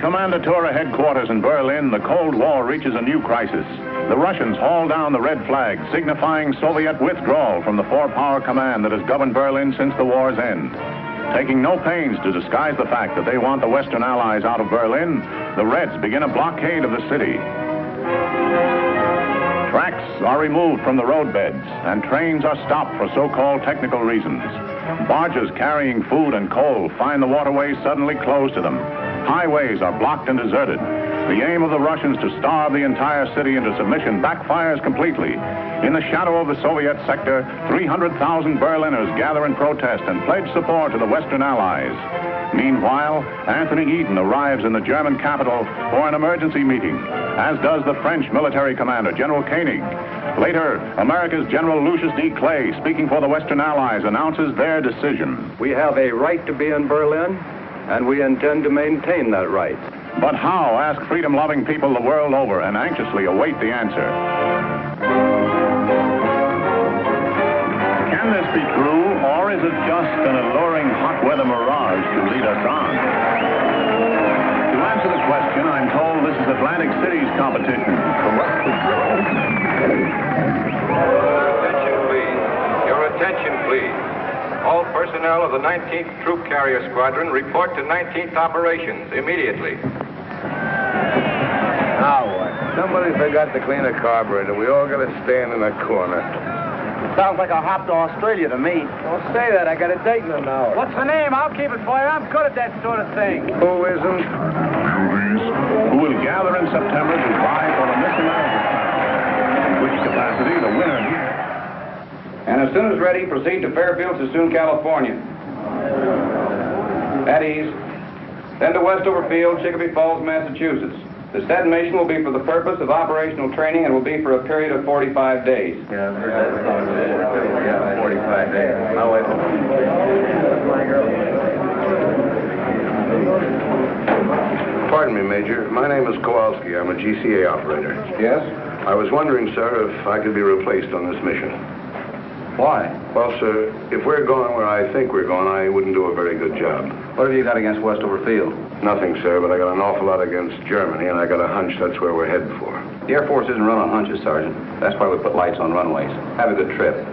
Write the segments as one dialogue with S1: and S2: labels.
S1: At Kommandantur headquarters in Berlin, the Cold War reaches a new crisis. The Russians haul down the red flag, signifying Soviet withdrawal from the four-power command that has governed Berlin since the war's end. Taking no pains to disguise the fact that they want the Western Allies out of Berlin, the Reds begin a blockade of the city. Tracks are removed from the roadbeds, and trains are stopped for so-called technical reasons. Barges carrying food and coal find the waterways suddenly closed to them. Highways are blocked and deserted. The aim of the Russians to starve the entire city into submission backfires completely. In the shadow of the Soviet sector, 300,000 Berliners gather in protest and pledge support to the Western Allies. Meanwhile, Anthony Eden arrives in the German capital for an emergency meeting, as does the French military commander, General Koenig. Later, America's General Lucius D. Clay, speaking for the Western Allies, announces their decision.
S2: We have a right to be in Berlin, and we intend to maintain that right.
S1: But how, ask freedom-loving people the world over, and anxiously await the answer. Can this be true, or is it just an alluring hot weather mirage to lead us on? To answer the question, I'm told this is Atlantic City's competition.
S3: Attention, please. Your attention, please. All personnel of the 19th Troop Carrier Squadron report to 19th Operations immediately.
S4: Now what? Somebody forgot to clean a carburetor. We all got to stand in a corner.
S5: Sounds like a hop to Australia to me.
S4: Don't say that. I got a date in an hour.
S5: What's the name? I'll keep it for you. I'm good at that sort of thing.
S4: Who isn't?
S1: Who will gather in September to vie for the Miss America crown. In which capacity the winner here.
S6: And as soon as ready, proceed to Fairfield, Sassoon, California. At ease. Then to Westover Field, Chicopee Falls, Massachusetts. This detonation will be for the purpose of operational training and will be for a period of 45 days.
S4: Yeah, 45 days. Now wait. Pardon me, Major. My name is Kowalski. I'm a GCA operator.
S6: Yes?
S4: I was wondering, sir, if I could be replaced on this mission.
S6: Why?
S4: Well, sir, if we're going where I think we're going, I wouldn't do a very good job.
S6: What have you got against Westover Field?
S4: Nothing, sir, but I got an awful lot against Germany, and I got a hunch that's where we're headed for.
S6: The Air Force isn't run on hunches, Sergeant. That's why we put lights on runways. Have a good trip.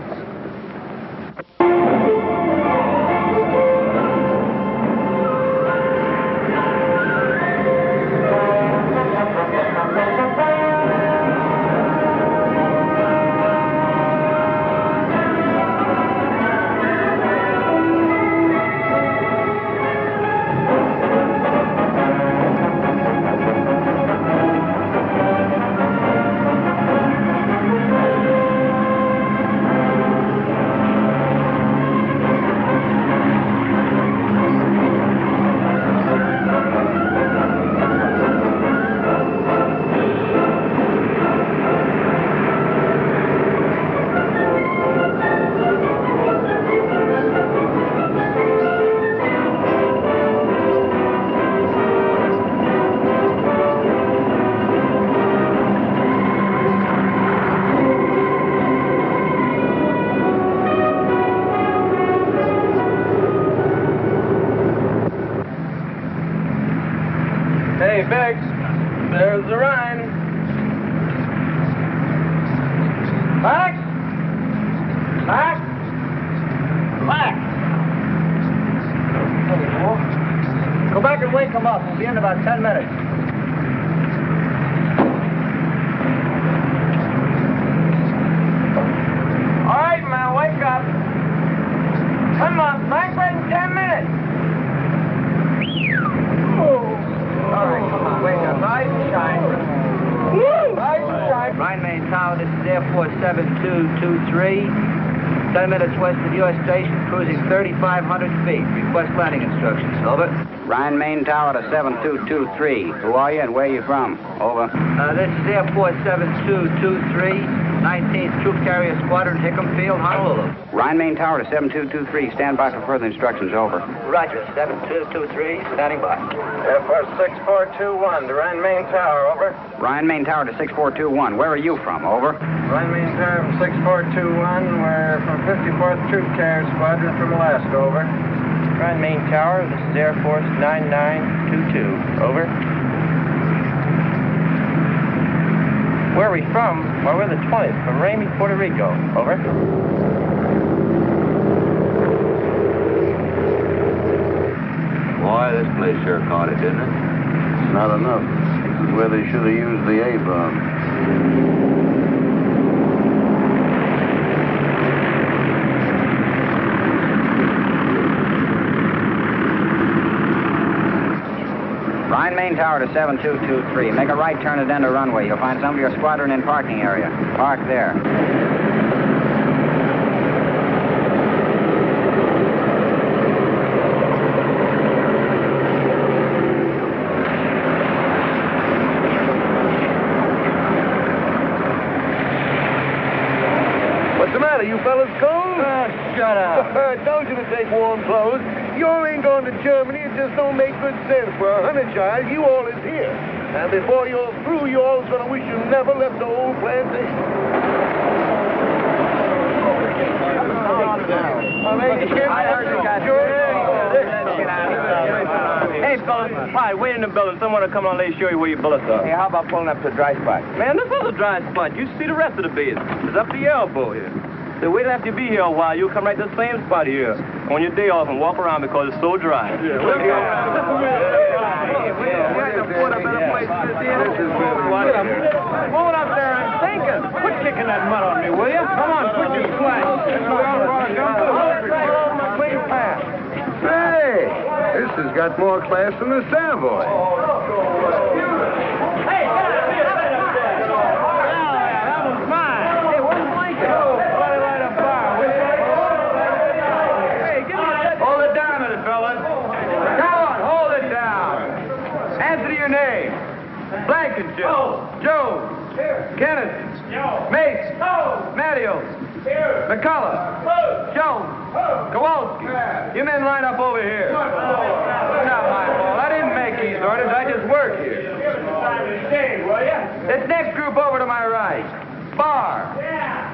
S5: Hey, Biggs, there's the Rhine. Max? Max? Max! Go back and wake him up. We'll be in about 10 minutes. All right, man, wake up. Come on, Max, in 10 minutes. All right, come on, wake up. Rise and shine. Rise and shine.
S7: Rhine Main Tower, this is Air Force 7223. 10 minutes west of U.S. Station, cruising 3,500 feet. Request landing instructions. Over.
S8: Rhine Main Tower to 7223. Who are you and where are you from? Over.
S7: This is Air Force 7223. 19th Troop Carrier Squadron, Hickam Field, Honolulu.
S8: Rhine Main Tower to 7223. Stand by for further instructions. Over.
S7: Roger, 7223, standing by.
S5: Air Force 6421 to Rhine Main Tower, over.
S8: Rhine Main Tower to 6421. Where are you from? Over.
S5: Rhine Main Tower from 6421. We're from 54th Troop Carrier Squadron from Alaska, over. Rhine Main Tower, this is Air Force 9922, over. Where are we from? Well, we're the 20th, from Ramey, Puerto Rico. Over.
S9: Boy, this place sure caught it, didn't it?
S4: Not enough. This is where they should have used the A-bomb.
S8: Line main tower to 7223. Make a right turn at end of runway. You'll find some of your squadron in parking area. Park there.
S5: What's the matter? You fellas cold? Shut up. I told you to take warm clothes. You all ain't going to Germany. It just don't make good sense. For a hunter child, you all is here. And before you're through, you all's going to wish you never left the old plantation.
S7: Hey, fellas, hi, wait in the building. Someone will come on and show you where your bullets are.
S5: Hey, how about pulling up to a dry spot?
S7: Man, this is a dry spot. You see the rest of the base. It's up to your elbow here. So wait after you be here a while. You'll come right to the same spot here on your day off and walk around because it's so dry. Hold up there and think it. Quit kicking that mud on me, will you? Come on, quit your slack.
S5: Hey, this has got more class than the Savoy.
S7: Blankenship, Jones, Kenneth, Mace, Matthews, McCullough, Jones, Kowalski. You men line up over here. Not my fault. I didn't make these orders. I just work here. This next group over to my right. Barr,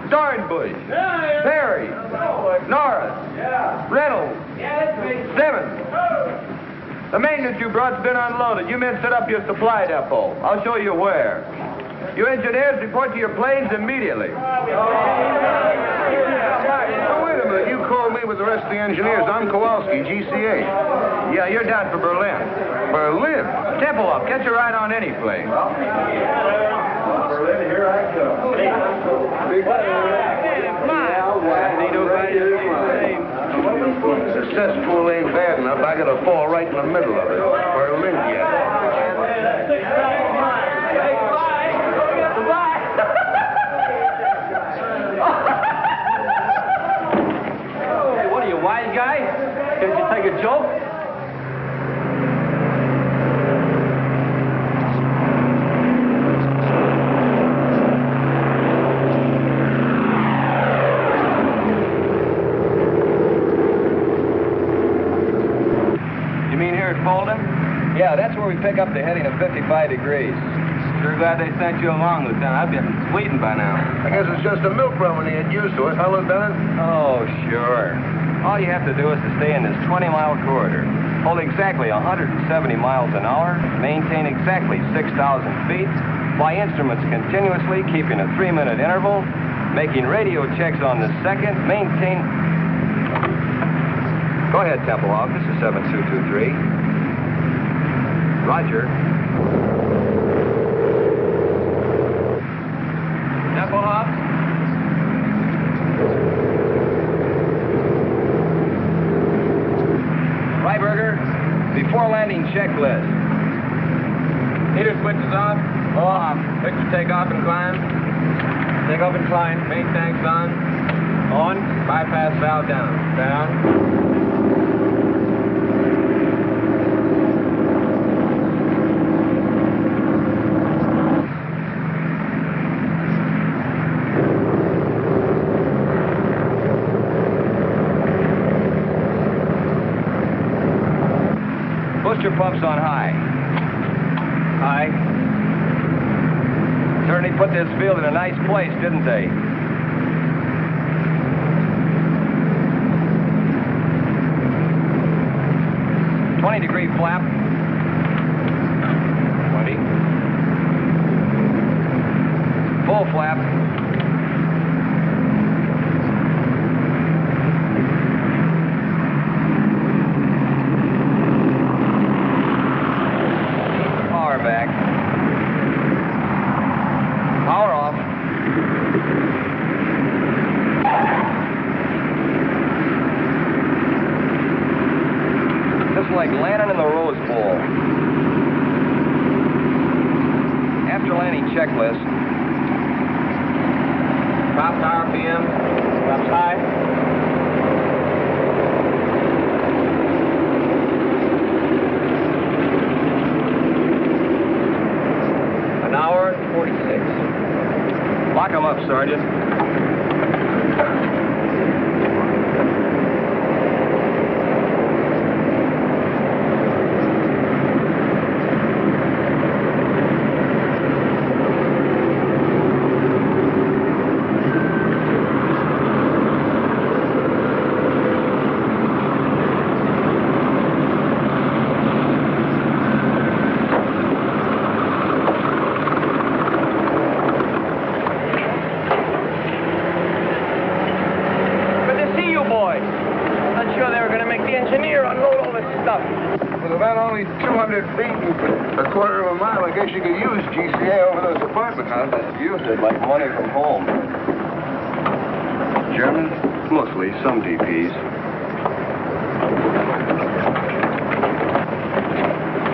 S7: Dornbush, Perry, Norris, Reynolds, Simmons. The maintenance you brought's been unloaded. You men set up your supply depot. I'll show you where. You engineers report to your planes immediately.
S4: Wait a minute. You called me with the rest of the engineers. I'm Kowalski, GCA.
S7: Yeah, you're down for Berlin.
S4: Berlin?
S7: Temple up. Catch a ride on any plane.
S5: Berlin, here I come.
S4: The cesspool ain't bad enough. I gotta fall right in the middle of it. Berlin yet.
S7: Hey, what are you, wise guy? Can't you take a joke? Yeah, that's where we pick up the heading of 55 degrees. Sure glad they sent you along, Lieutenant. I've been waiting by now.
S4: I guess it's just a milk run when you get used to it, huh, Lieutenant?
S7: Oh, sure. All you have to do is to stay in this 20-mile corridor, hold exactly 170 miles an hour, maintain exactly 6,000 feet, fly instruments continuously, keeping a 3-minute interval, making radio checks on the second, maintain... Go ahead, Tempelhoff. This is 7223. Roger. Tempelhoff. Freiberger, before landing checklist.
S3: Heater switches off. Off. Picture takeoff and climb. Takeoff and climb. Main tanks on. On. Bypass valve down. Down.
S7: Booster pumps on high. High. Certainly put this field in a nice place, didn't they? Degree flap. 20. Roll flap. Power back. Power off. Just like landing in the Rose Bowl. After landing checklist.
S3: Drops RPM. Drops high. An hour and 46.
S7: Lock 'em up, Sergeant.
S3: Good to see you, boys. Not sure they were going to make the engineer unload all this stuff.
S5: With about only 200 feet and a quarter of a mile, I guess you could use GCA over those apartment houses.
S7: Used it like money from home. German? Mostly, some DPs.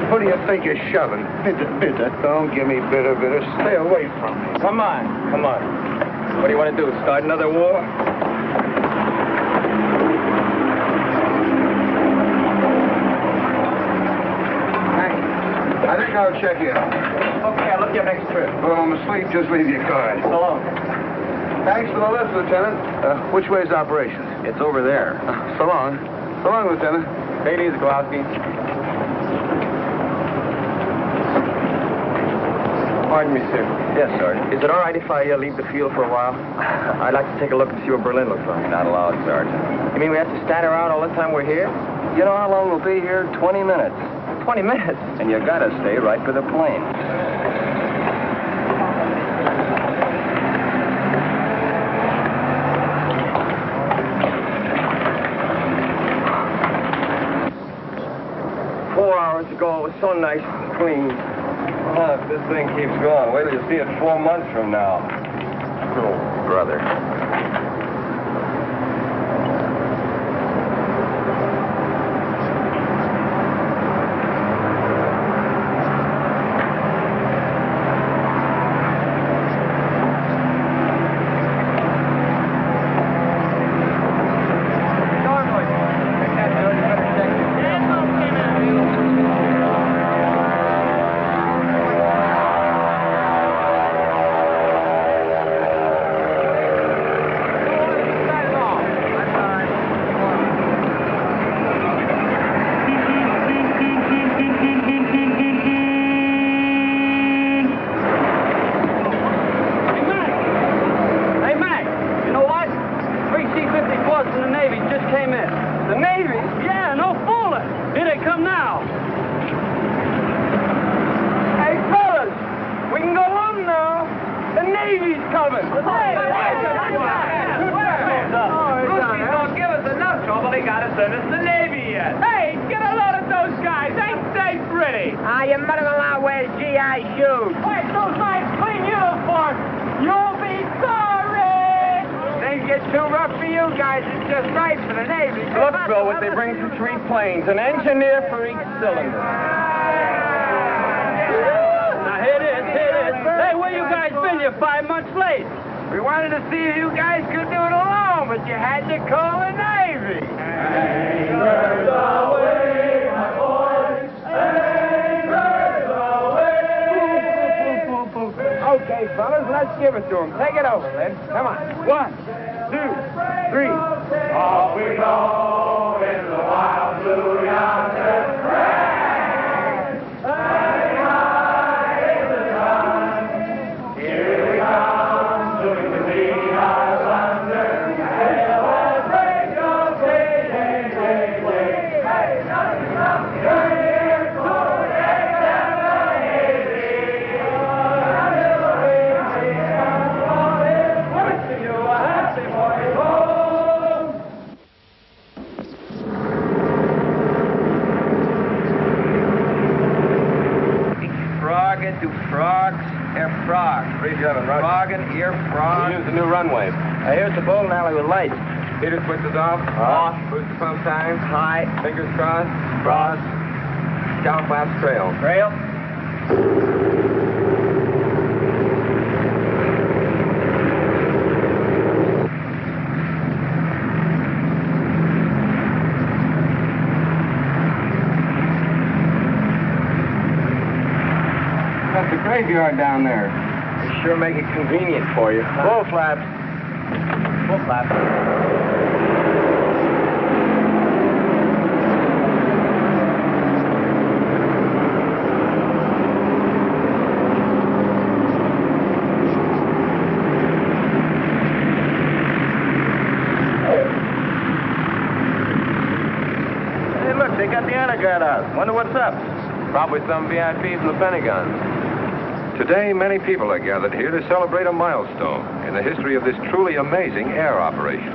S5: What do you think you're shoving? Bitter. Don't give me bitter. Stay away from me.
S3: Come on. What do you want to do, start another war?
S5: I think I'll check in.
S3: Okay, I'll look you up next trip.
S5: Well, I'm asleep. Just leave your card.
S3: So long.
S5: Thanks for the lift, Lieutenant. Which way's operations?
S7: It's over there.
S5: So long. So long, Lieutenant.
S3: Take it easy, Kowalski. Pardon me, sir.
S7: Yes, Sergeant.
S3: Is it all right if I leave the field for a while? I'd like to take a look and see what Berlin looks like.
S7: Not allowed, Sergeant.
S3: You mean we have to stand around all the time we're here?
S7: You know how long we'll be here? 20 minutes.
S3: 20 minutes.
S7: And you gotta stay right for the plane.
S3: Hours ago, it was so nice and clean.
S7: If this thing keeps going, wait till you see it 4 months from now. Oh, brother.
S3: An engineer for each cylinder. Now, hit it. Hey, where you guys been? You're 5 months late.
S7: We wanted to see if you guys could do it alone, but you had to call the Navy.
S10: Anchors away, my boys. Anchors away.
S3: Okay, fellas, let's give it to them. Take it over, then. Come on. 1, 2, 3.
S10: Off we go in the wild blue yonder. Flying high in the sun. Here we come, doing the beat our thunder. Hey, the break of day. Hey, nothing up here for the Navy.
S7: Froggen to frogs, frog.
S3: 37, Roger.
S7: Froggen, frog.
S3: We use the new runway.
S8: Here's the bowling alley with lights.
S3: Heater switches off.
S8: Off.
S3: Booster pump time.
S8: High.
S3: Fingers crossed. Cross. Scout flaps trail.
S8: Trail.
S3: That's the graveyard down there.
S8: They sure make it convenient for you. Full flaps. Full flaps.
S5: Hey, look, they got the honor guard out. Wonder what's up.
S3: Probably some VIPs from the Pentagon.
S2: Today, many people are gathered here to celebrate a milestone in the history of this truly amazing air operation.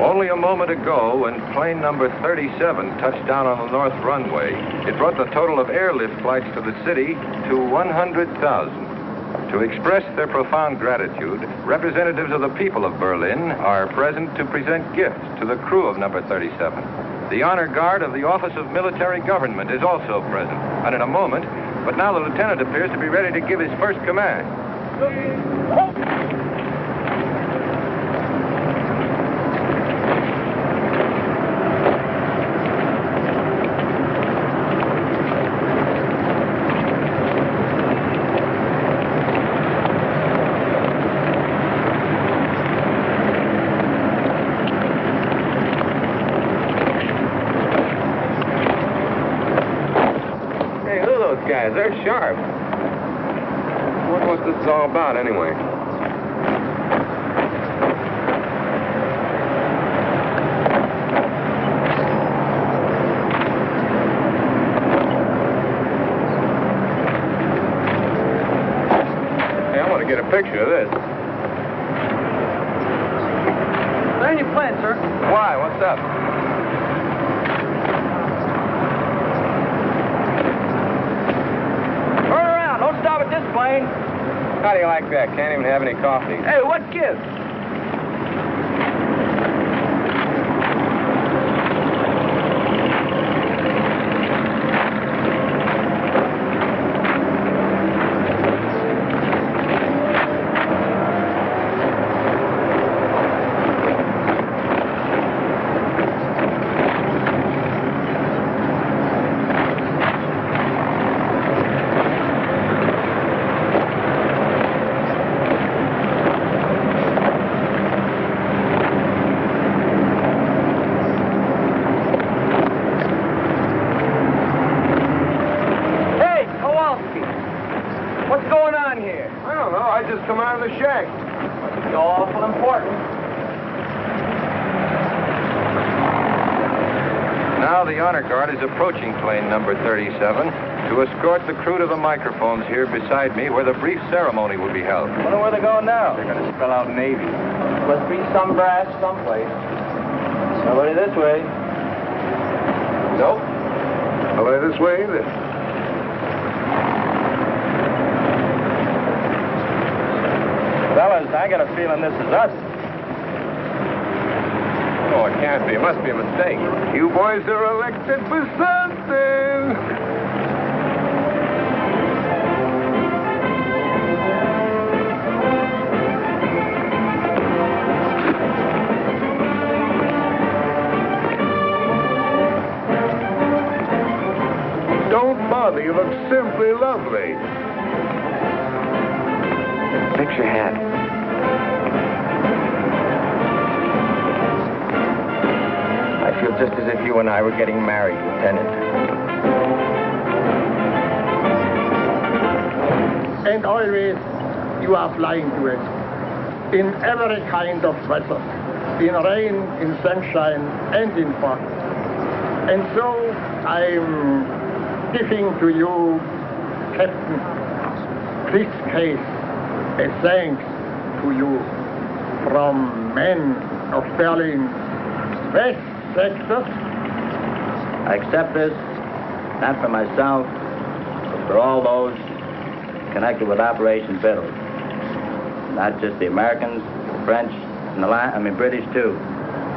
S2: Only a moment ago, when plane number 37 touched down on the north runway, it brought the total of airlift flights to the city to 100,000. To express their profound gratitude, representatives of the people of Berlin are present to present gifts to the crew of number 37. The honor guard of the Office of Military Government is also present, and in a moment, but now the lieutenant appears to be ready to give his first command.
S3: Guys, they're sharp. Wonder what this is all about, anyway. Hey, I want to get a picture of this.
S8: Land your plane, sir.
S3: Why? What's up?
S8: Stop at this plane.
S3: How do you like that? Can't even have any coffee.
S8: Hey, what gives?
S5: Come out of the shack.
S8: It's awful important.
S2: Now the honor guard is approaching plane number 37 to escort the crew to the microphones here beside me where the brief ceremony will be held.
S8: Wonder where they're going now.
S3: They're going to spell out Navy.
S8: Must be some brass someplace. Nobody this way.
S5: Nope. Nobody this way either.
S8: Fellas, I got a feeling this is us.
S3: Oh, it can't be. It must be a mistake.
S5: You boys are elected for something. Don't bother. You look simply lovely.
S8: Fix your hat. I feel just as if you and I were getting married, Lieutenant.
S5: And always you are flying to it. In every kind of weather. In rain, in sunshine, and in fog. And so I'm giving to you, Captain, this case, a thanks to you from men of Berlin's West sector.
S8: I accept this, not for myself, but for all those
S11: connected with Operation Fiddle. Not just the Americans, the French, and the British too.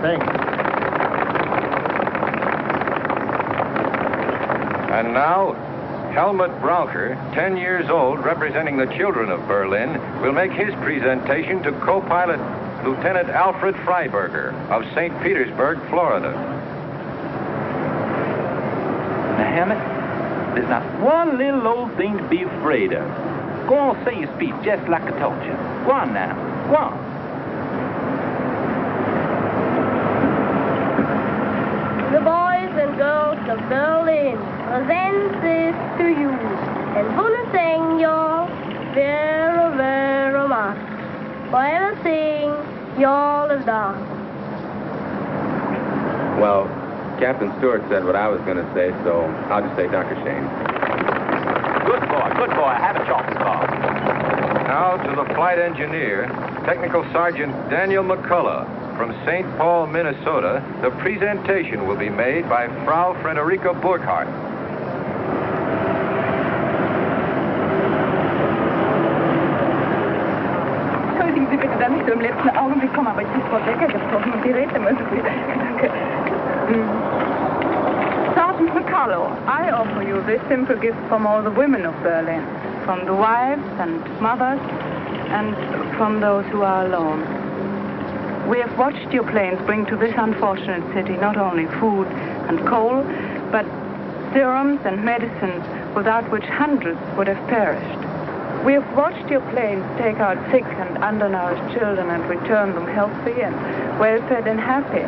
S5: Thank you.
S2: And now, Helmut Braucher, 10 years old, representing the children of Berlin, will make his presentation to co-pilot Lieutenant Alfred Freiberger of St. Petersburg, Florida.
S12: Now, Helmut, there's not one little old thing to be afraid of. Go on, say your speech just like I told you. Go on now. Go on.
S13: The boys and girls of Berlin present this to you and wanna thank y'all very, very much for everything y'all have done.
S3: Well, Captain Stewart said what I was going to say, so I'll just say Dr. Shane.
S12: Good boy. Have a chocolate bar.
S2: Now to the flight engineer, Technical Sergeant Daniel McCullough. From St. Paul, Minnesota, the presentation will be made by Frau Frederica Burkhardt.
S14: Entschuldigen Sie bitte, dass ich so im letzten Augenblick komme, aber ich habe Frau Decker gesprochen und die redet immer so viel. Danke. Sergeant McCullough, I offer you this simple gift from all the women of Berlin, from the wives and mothers, and from those who are alone. We have watched your planes bring to this unfortunate city not only food and coal, but serums and medicines without which hundreds would have perished. We have watched your planes take out sick and undernourished children and return them healthy and well-fed and happy.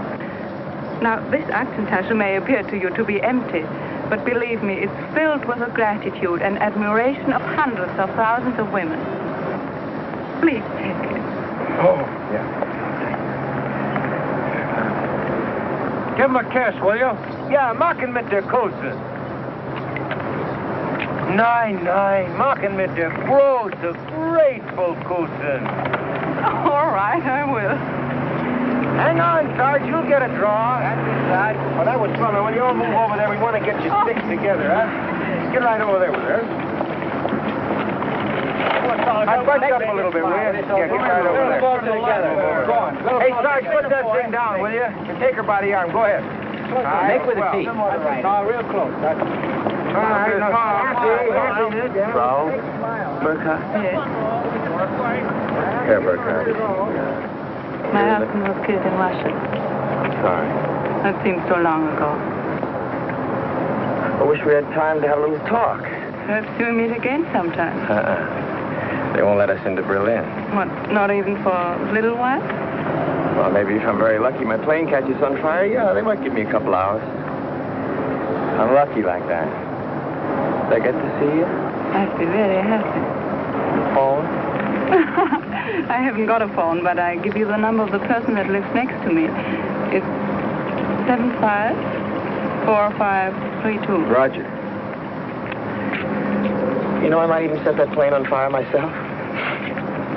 S14: Now, this Aktentasche may appear to you to be empty, but believe me, it's filled with the gratitude and admiration of hundreds of thousands of women. Please take it.
S5: Oh, yeah. Give him a kiss, will you? Ja, mach ihn mit der Kose. Nein, mach ihn mit der großen, grateful Kose.
S14: All right, I will.
S5: Hang on, Sarge, you'll get a draw. That's inside. Oh, that was fun. Now, when you all move over there, we want to get your sticks together, huh? Get right over there with her. I'll bunch up a little bit, will you? Yeah, get right over there. Go on. Hey, Sarge, put that thing down, will you? And take her by the arm. Go ahead.
S8: Make with the feet.
S5: No, real close.
S11: Frau Burkhardt?
S14: Yes.
S11: Herr Burkhardt.
S14: My husband was killed in Russia.
S11: Sorry.
S14: That seems so long ago.
S11: I wish we had time to have a little talk.
S14: Perhaps we'll meet again sometime.
S11: They won't let us into Berlin.
S14: What, not even for a little while?
S11: Well, maybe if I'm very lucky, my plane catches on fire, yeah, they might give me a couple hours. I'm lucky like that. Did I get to see you?
S14: I'd be very happy.
S11: Phone?
S14: I haven't got a phone, but I give you the number of the person that lives next to me. It's 754532.
S11: Roger. You know, I might even set that plane on fire myself.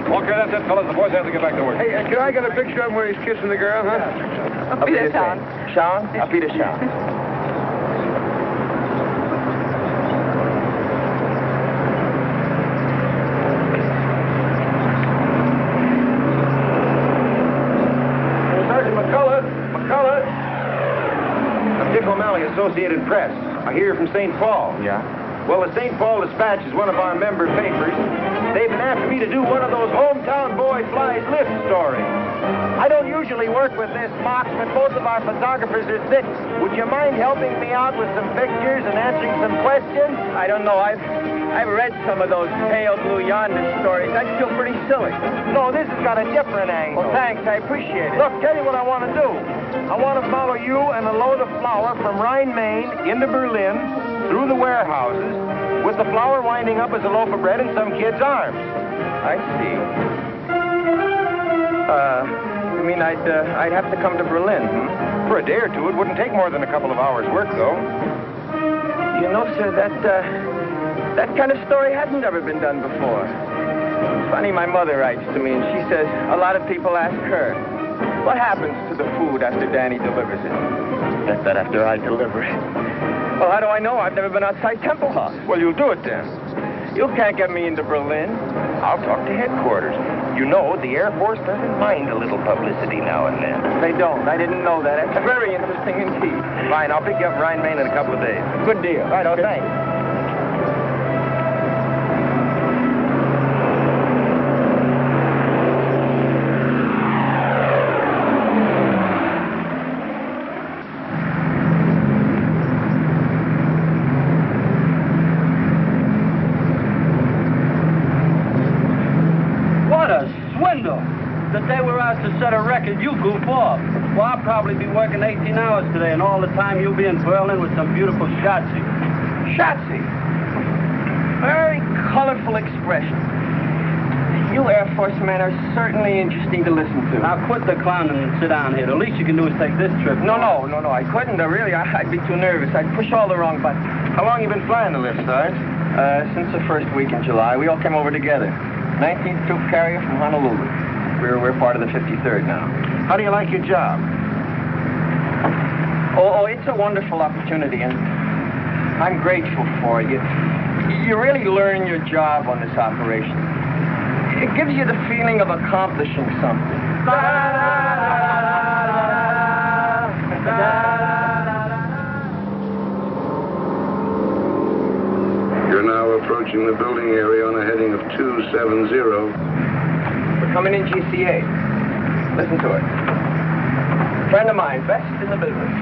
S2: Okay, that's it, fellas. The boys have to get back to work.
S5: Hey, can I get a picture of him where he's kissing the girl, huh?
S11: Auf Wiedersehen. Sean? Auf Wiedersehen.
S5: Sergeant McCullough. I'm Dick O'Malley, Associated Press. I hear you're from St. Paul.
S11: Yeah?
S5: Well, the St. Paul Dispatch is one of our member papers. They've been after me to do one of those hometown boy flies lift stories. I don't usually work with this box, but both of our photographers are sick. Would you mind helping me out with some pictures and answering some questions?
S7: I don't know. I've read some of those pale blue yonder stories. I feel pretty silly.
S5: No, this has got a different angle.
S7: Well, thanks. I appreciate it.
S5: Look, tell you what I want to do. I want to follow you and a load of flour from Rhine, Maine, into Berlin, through the warehouses, with the flour winding up as a loaf of bread in some kid's arms.
S7: I see. You mean I'd have to come to Berlin,
S5: For a day or two, it wouldn't take more than a couple of hours' work, though.
S7: You know, sir, that kind of story hasn't ever been done before. It's funny, my mother writes to me, and she says a lot of people ask her, what happens to the food after Danny delivers it?
S11: That's that after I deliver it.
S7: Well, how do I know? I've never been outside Temple House.
S5: Well, you'll do it then.
S11: You can't get me into Berlin. I'll talk to headquarters. You know, the Air Force doesn't mind a little publicity now and then. They don't. I didn't know that. It's very interesting indeed. Fine, I'll pick you up in Rhine, Maine in a couple of days. Good deal. Right, oh, thanks.
S15: To set a record, you goof off. Well, I'll probably be working 18 hours today, and all the time you'll be in Berlin with some beautiful Schatzi.
S11: Schatzi? Very colorful expression. You Air Force men are certainly interesting to listen to.
S15: Now, quit the clowning and sit down here. The least you can do is take this trip.
S11: No, I couldn't. Really, I'd be too nervous. I'd push all the wrong buttons. How long you been flying the lift, Sarge? Since the first week in July. We all came over together. 19th Troop Carrier from Honolulu. We're part of the 53rd now.
S5: How do you like your job?
S11: Oh, it's a wonderful opportunity, and I'm grateful for it. You really learn your job on this operation. It gives you the feeling of accomplishing something.
S2: You're now approaching the building area on a heading of 270.
S11: Coming in GCA. Listen to it. Friend of mine, best in the business.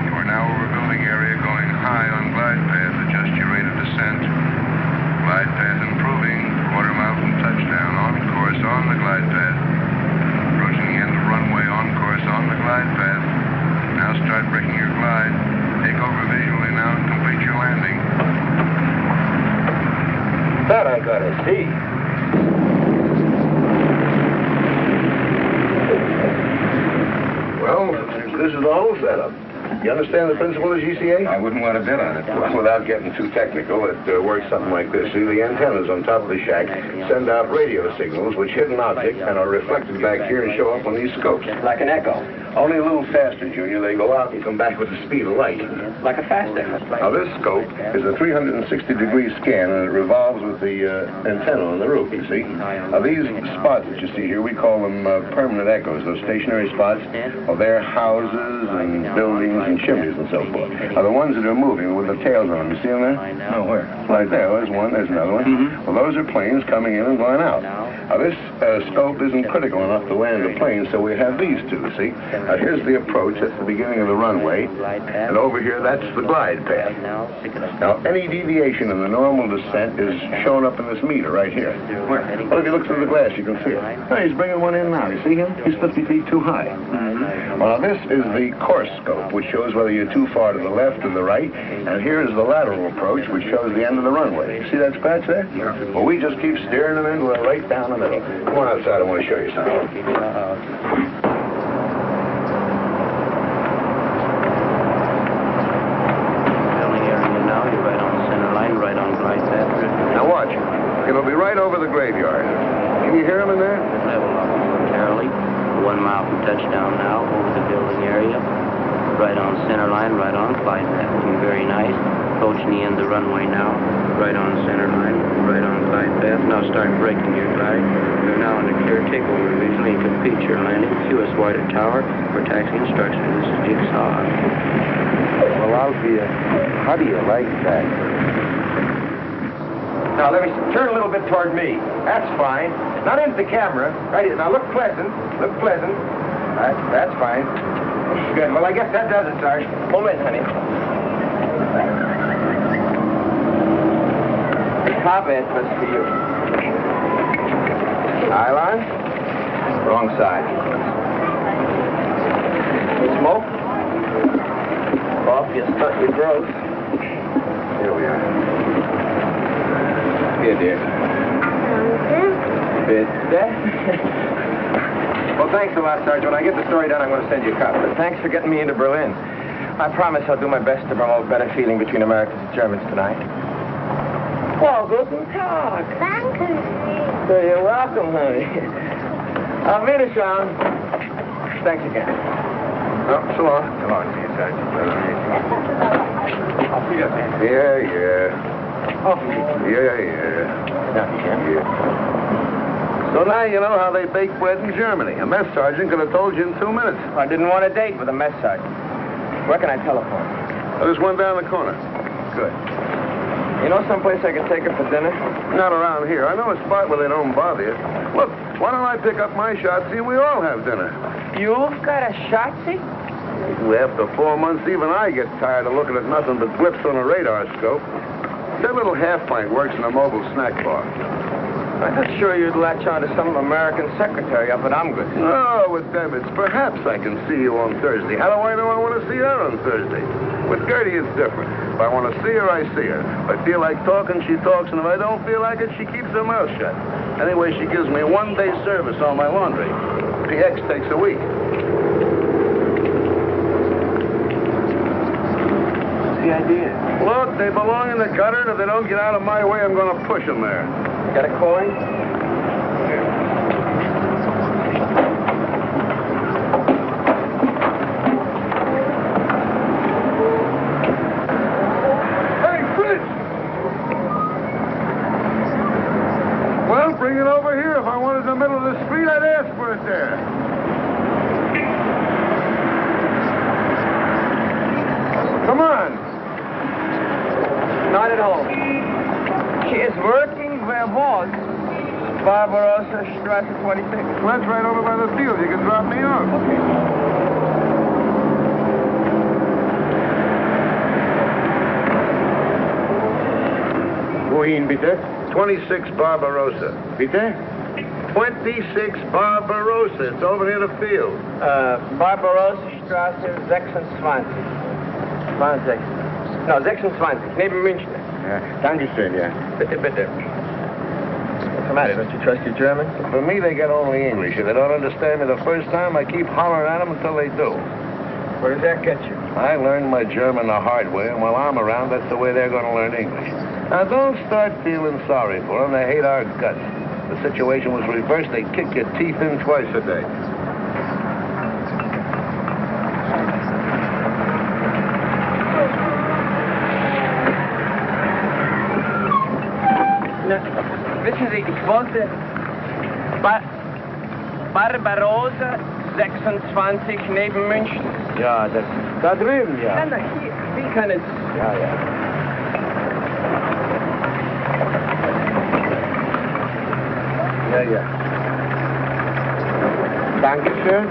S2: You are now over building area going high on glide path. Adjust your rate of descent. Glide path improving. Quarter mile from touchdown. On course on the glide path. Approaching the end of runway. On course on the glide path. Now start breaking your glide. Take over visually now and complete your landing.
S11: That I gotta see.
S5: Well, this is the whole setup. You understand the principle of GCA?
S2: I wouldn't want to bet on it.
S5: Well, without getting too technical, it works something like this. See, the antennas on top of the shack send out radio signals which hit an object and are reflected back here and show up on these scopes.
S11: Like an echo.
S5: Only a little faster, Junior. They go out and come back with the speed of light.
S11: Like a fast echo.
S5: Now, this scope is a 360-degree scan, and it revolves with the antenna on the roof, you see. Now, these spots that you see here, we call them permanent echoes. Those stationary spots, well, they're houses and buildings and chimneys and so forth. Now, the ones that are moving with the tails on them, you see them there?
S11: No, where?
S5: Right there. There's one. There's another one.
S11: Mm-hmm.
S5: Well, those are planes coming in and going out. Now, this scope isn't critical enough to land a plane, so we have these two, see? Now, here's the approach. That's the beginning of the runway. And over here, that's the glide path. Now, any deviation in the normal descent is shown up in this meter right here.
S11: Where?
S5: Well, if you look through the glass, you can see it. Oh, he's bringing one in now. You see him? He's 50 feet too high. Well, now, this is the course scope, which shows whether you're too far to the left or the right. And here is the lateral approach, which shows the end of the runway. You see that scratch there? Well, we just keep steering them in right down the middle. Come on outside. I want to show you something. Now watch. It'll be right over the graveyard. Can you hear him in there?
S15: Level up momentarily. 1 mile from touchdown now, over the building area. Right on center line, right on glide path. Looking very nice. Approaching the end of the runway now. Right on center line, right on glide path. Now start breaking your glide. You're now in the clear takeover visually and complete your landing. QS Whiter Tower for taxi instructions. This is Jigsaw.
S11: Well, Althea, how do you like that? Now, let me turn a little bit toward me. That's fine. Not into the camera. Right here. Now, look pleasant. Look pleasant. That's fine. Good. Well, I guess that does it, Sarge. Moment, honey. Top edge, that's for you. Nylon. Wrong side. Smoke. Off, you stuck your throat. Here we are. Here, dear. Well, thanks a lot, Sergeant. When I get the story done, I'm going to send you a copy. But thanks for getting me into Berlin. I promise I'll do my best to promote better feeling between Americans and Germans tonight. Well, guten Tag.
S13: Danke.
S11: You're welcome, honey. Auf Wiedersehen. Thanks again. Oh, so long. So long, see you, Sergeant. Yeah.
S4: So now you know how they bake bread in Germany. A mess sergeant could have told you in 2 minutes.
S11: I didn't want a date with a mess sergeant. Where can I telephone?
S4: There's one down the corner.
S11: Good. You know someplace I can take her for dinner?
S4: Not around here. I know a spot where they don't bother you. Look, why don't I pick up my shotzi and we all have dinner?
S11: You've got a shotzi?
S4: After 4 months, even I get tired of looking at nothing but blips on a radar scope. That little half pint works in a mobile snack bar.
S11: I'm not sure you'd latch on to some American secretary up at Omgood.
S4: Oh, with them, it's perhaps I can see you on Thursday. How do I know I want to see her on Thursday? With Gertie, it's different. If I want to see her, I see her. If I feel like talking, she talks, and if I don't feel like it, she keeps her mouth shut. Anyway, she gives me 1 day service on my laundry. PX takes a week.
S11: What's the idea?
S4: Look, they belong in the gutter, and if they don't get out of my way, I'm going to push them there.
S11: Got a coin?
S4: Hey, Fritz! Well, bring it over here. If I wanted it in the middle of the street, I'd ask for it there. Come on.
S11: Not at home. She is working where was Barbarossa Strasse 26.
S4: Well, that's right over by the field. You can drop me off.
S11: Okay.
S4: Wohin, bitte? 26 Barbarossa. Bitte? 26 Barbarossa. It's over near the field.
S11: Barbarossa Strasse 26. 20. No, 26. Neben München.
S4: Danke schön, yeah.
S11: Bitte, bitte. What's the matter? Don't you trust your German?
S4: For me, they get only English. If they don't understand me the first time, I keep hollering at them until they do.
S11: Where does that get you?
S4: I learned my German the hard way, and while I'm around, that's the way they're going to learn English. Now, don't start feeling sorry for them. They hate our guts. If the situation was reversed, they'd kick your teeth in twice a day.
S11: Wissen Sie, ich wollte Barbarossa 26 neben München.
S4: Ja, das da drüben, ja.
S11: Na, hier, wie kann es...
S4: Ja, ja. Ja, ja. Dankeschön.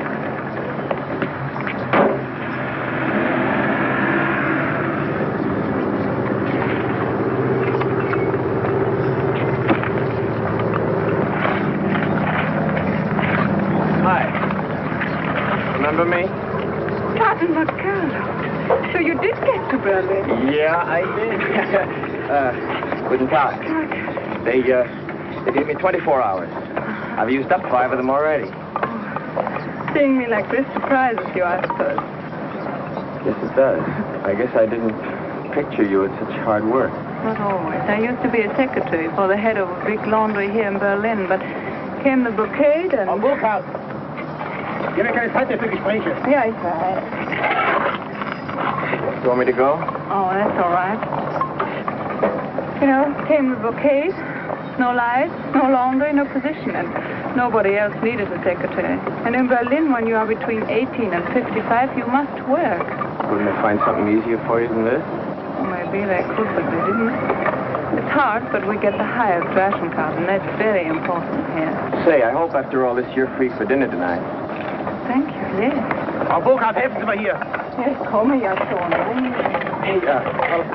S11: Remember me?
S14: Martin Carlo. So you did get to Berlin?
S11: Yeah, I did. Guten Tag. They gave me 24 hours. I've used up 5 of them already.
S14: Seeing me like this surprises you, I suppose.
S11: Yes, it does. I guess I didn't picture you at such hard work.
S14: Not always. I used to be a secretary for the head of a big laundry here in Berlin, but came the blockade and...
S5: Frau Burkhardt! Ich habe keine Zeit mehr für Gespräche.
S14: Ja, ich weiß.
S11: You want me to go?
S14: Oh, that's all right. You know, came the blockade. No lights, no laundry, no position, and nobody else needed a secretary. And in Berlin, when you are between 18 and 55, you must work.
S11: Wouldn't they find something easier for you than this?
S14: Well, maybe they could, but they didn't. It's hard, but we get the highest ration card, and that's very important here.
S11: Say, I hope after all this you're free for dinner tonight.
S14: Thank you, yes.
S5: Frau Burkhardt, helfen Sie mal hier.
S14: Yes, komme ja schon.
S11: Hey,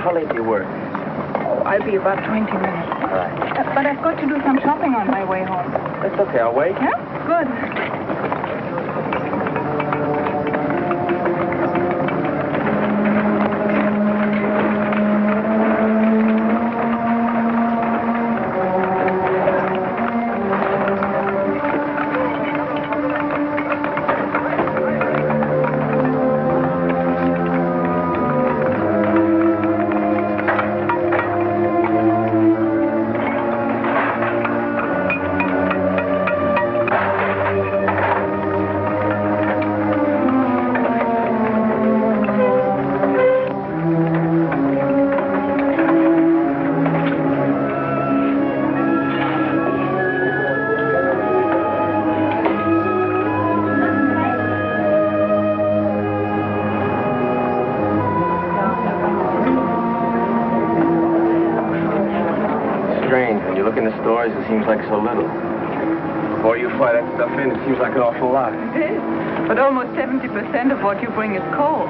S11: how late do you work?
S14: Oh, I'll be about 20 minutes.
S11: All right.
S14: But I've got to do some shopping on my way home.
S11: That's okay, I'll wait.
S14: Yeah? Good.
S11: seems like so little. Before you fly that stuff in, it seems like an awful lot.
S14: It is. But almost 70% of what you bring is coal.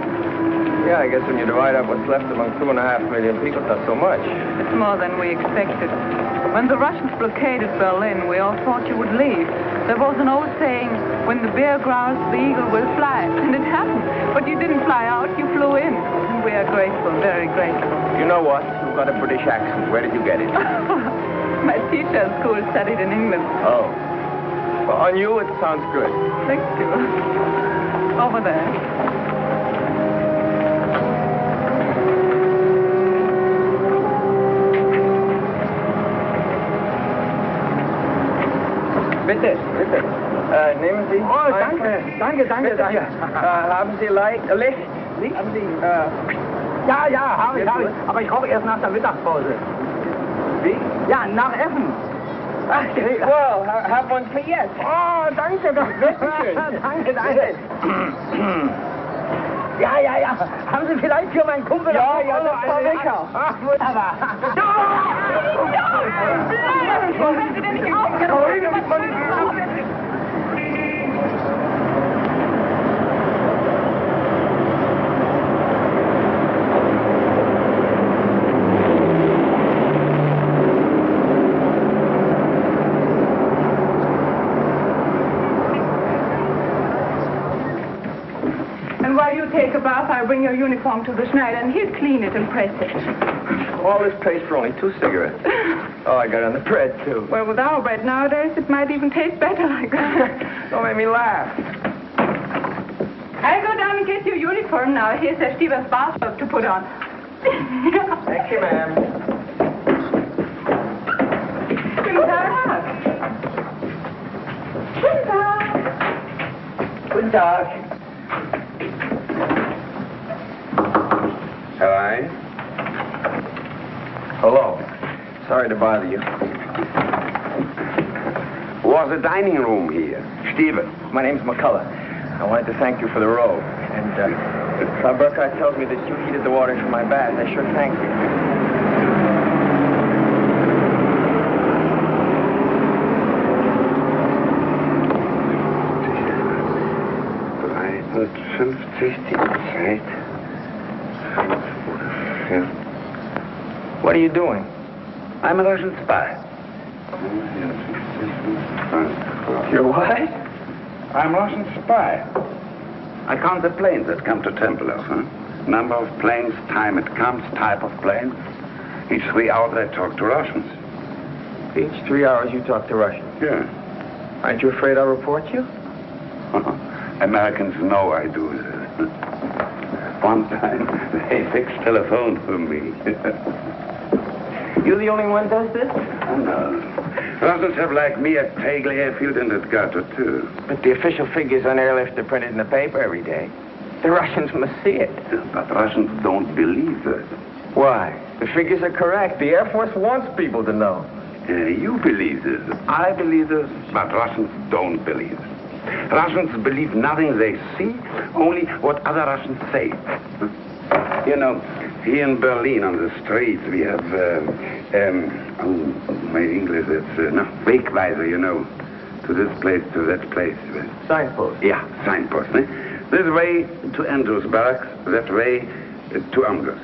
S11: Yeah, I guess when you divide up what's left among 2.5 million people, it's not so much.
S14: It's more than we expected. When the Russians blockaded Berlin, we all thought you would leave. There was an old saying, when the bear growls, the eagle will fly. And it happened. But you didn't fly out, you flew in. And we are grateful, very grateful.
S11: You know what? You've got a British accent. Where did you get it?
S14: My teacher at school studied in England.
S11: Oh. Well, on you, it sounds good.
S14: Thank you. Over there.
S11: Bitte, bitte. Nehmen Sie.
S7: Oh, danke. Danke, danke,
S11: Bitte,
S7: danke.
S11: Haben Sie Licht?
S7: Haben Sie, ja, habe ich. Aber ich hoffe erst nach der Mittagspause.
S11: Wie?
S7: Ja, nach Essen. Ach,
S11: Well, have one for yes.
S7: Oh, danke, danke. Danke. Ja. Haben Sie vielleicht für meinen Kumpel...
S11: Ja, das war sicher.
S7: Ach, wunderbar.
S14: Wenn Sie denn nicht aufgehört? And while you take a bath, I'll bring your uniform to the Schneider, and he'll clean it and press it.
S11: All this paste for only 2 cigarettes. Oh, I got it on the bread, too.
S14: Well, with our bread nowadays, it might even taste better like that.
S11: Don't make me laugh.
S14: I'll go down and get your uniform now. Here's Herr Stieber's bathrobe to put on.
S11: Thank you, ma'am.
S14: Guten Tag. Guten Tag.
S11: Guten Tag. Hi. Hello. Sorry to bother you.
S4: Was a dining room here. Steven.
S11: My name's McCullough. I wanted to thank you for the robe. And Frau Burkhardt tells me that you heated the water for my bath. I sure thank you. What are you doing?
S4: I'm a Russian spy.
S11: You're what?
S4: I'm a Russian spy. I count the planes that come to Tempelhof, huh? Number of planes, time it comes, type of plane. Each 3 hours I talk to Russians.
S11: Each 3 hours you talk to Russians?
S4: Yeah.
S11: Aren't you afraid I'll report you?
S4: Americans know I do this. One time, they fixed telephone for me.
S11: You the only one does this?
S4: No. Russians have like me at Tegel Airfield and at Gotha, too.
S11: But the official figures on airlift are printed in the paper every day. The Russians must see it.
S4: But Russians don't believe it.
S11: Why? The figures are correct. The Air Force wants people to know.
S4: You believe this. I believe this. But Russians don't believe it. Russians believe nothing they see, only what other Russians say. You know, here in Berlin on the streets we have, my English is, Wegweiser, you know, to this place, to that place.
S11: Signpost?
S4: Yeah, signpost. Eh? This way to Andrews Barracks, that way to Angers.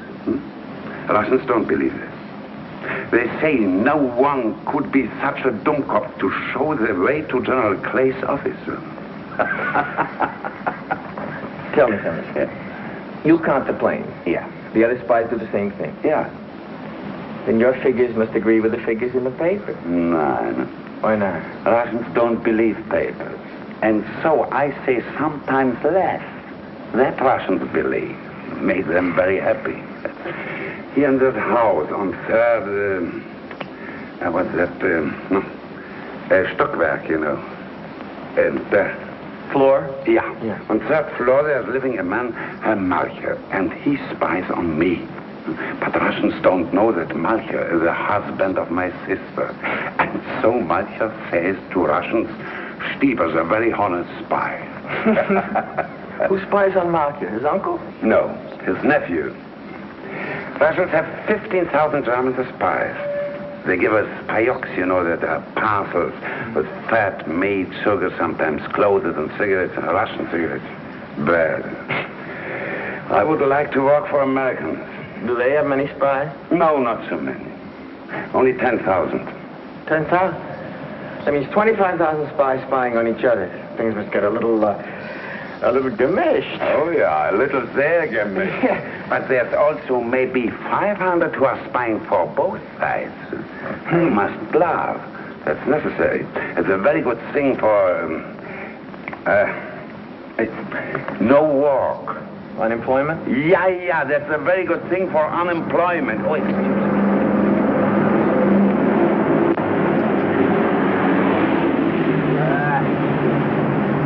S4: Russians don't believe it. They say no one could be such a dummkopf to show the way to General Clay's office.
S11: Tell me something.
S4: Yeah.
S11: You count the planes.
S4: Yeah.
S11: The other spies do the same thing.
S4: Yeah.
S11: Then your figures must agree with the figures in the paper.
S4: No.
S11: Why not?
S4: Russians don't believe papers. And so I say sometimes less. That Russians believe. Make them very happy. Here in that house on third, what's that, Stockwerk, you know. And,
S11: floor?
S4: Yeah. On third floor there's living a man, Herr Malcher, and he spies on me. But Russians don't know that Malcher is the husband of my sister. And so Malcher says to Russians, Stieber's a very honest spy.
S11: Who spies on Malcher? His uncle?
S4: No, his nephew. Russians have 15,000 Germans as spies.
S16: They give us payoks, you know, that are parcels with fat, meat, sugar, sometimes clothes and cigarettes, and Russian cigarettes. Bad. I would like to work for Americans.
S11: Do they have many spies?
S16: No, not so many. Only 10,000.
S11: 10,000? That means 25,000 spies spying on each other. Things must get a little gemished.
S16: Oh, yeah, a little sehr gemished. But there's also maybe 500 who are spying for both sides. You must bluff. That's necessary. It's a very good thing for, no work.
S11: Unemployment?
S16: Yeah, that's a very good thing for unemployment. Oh, excuse me.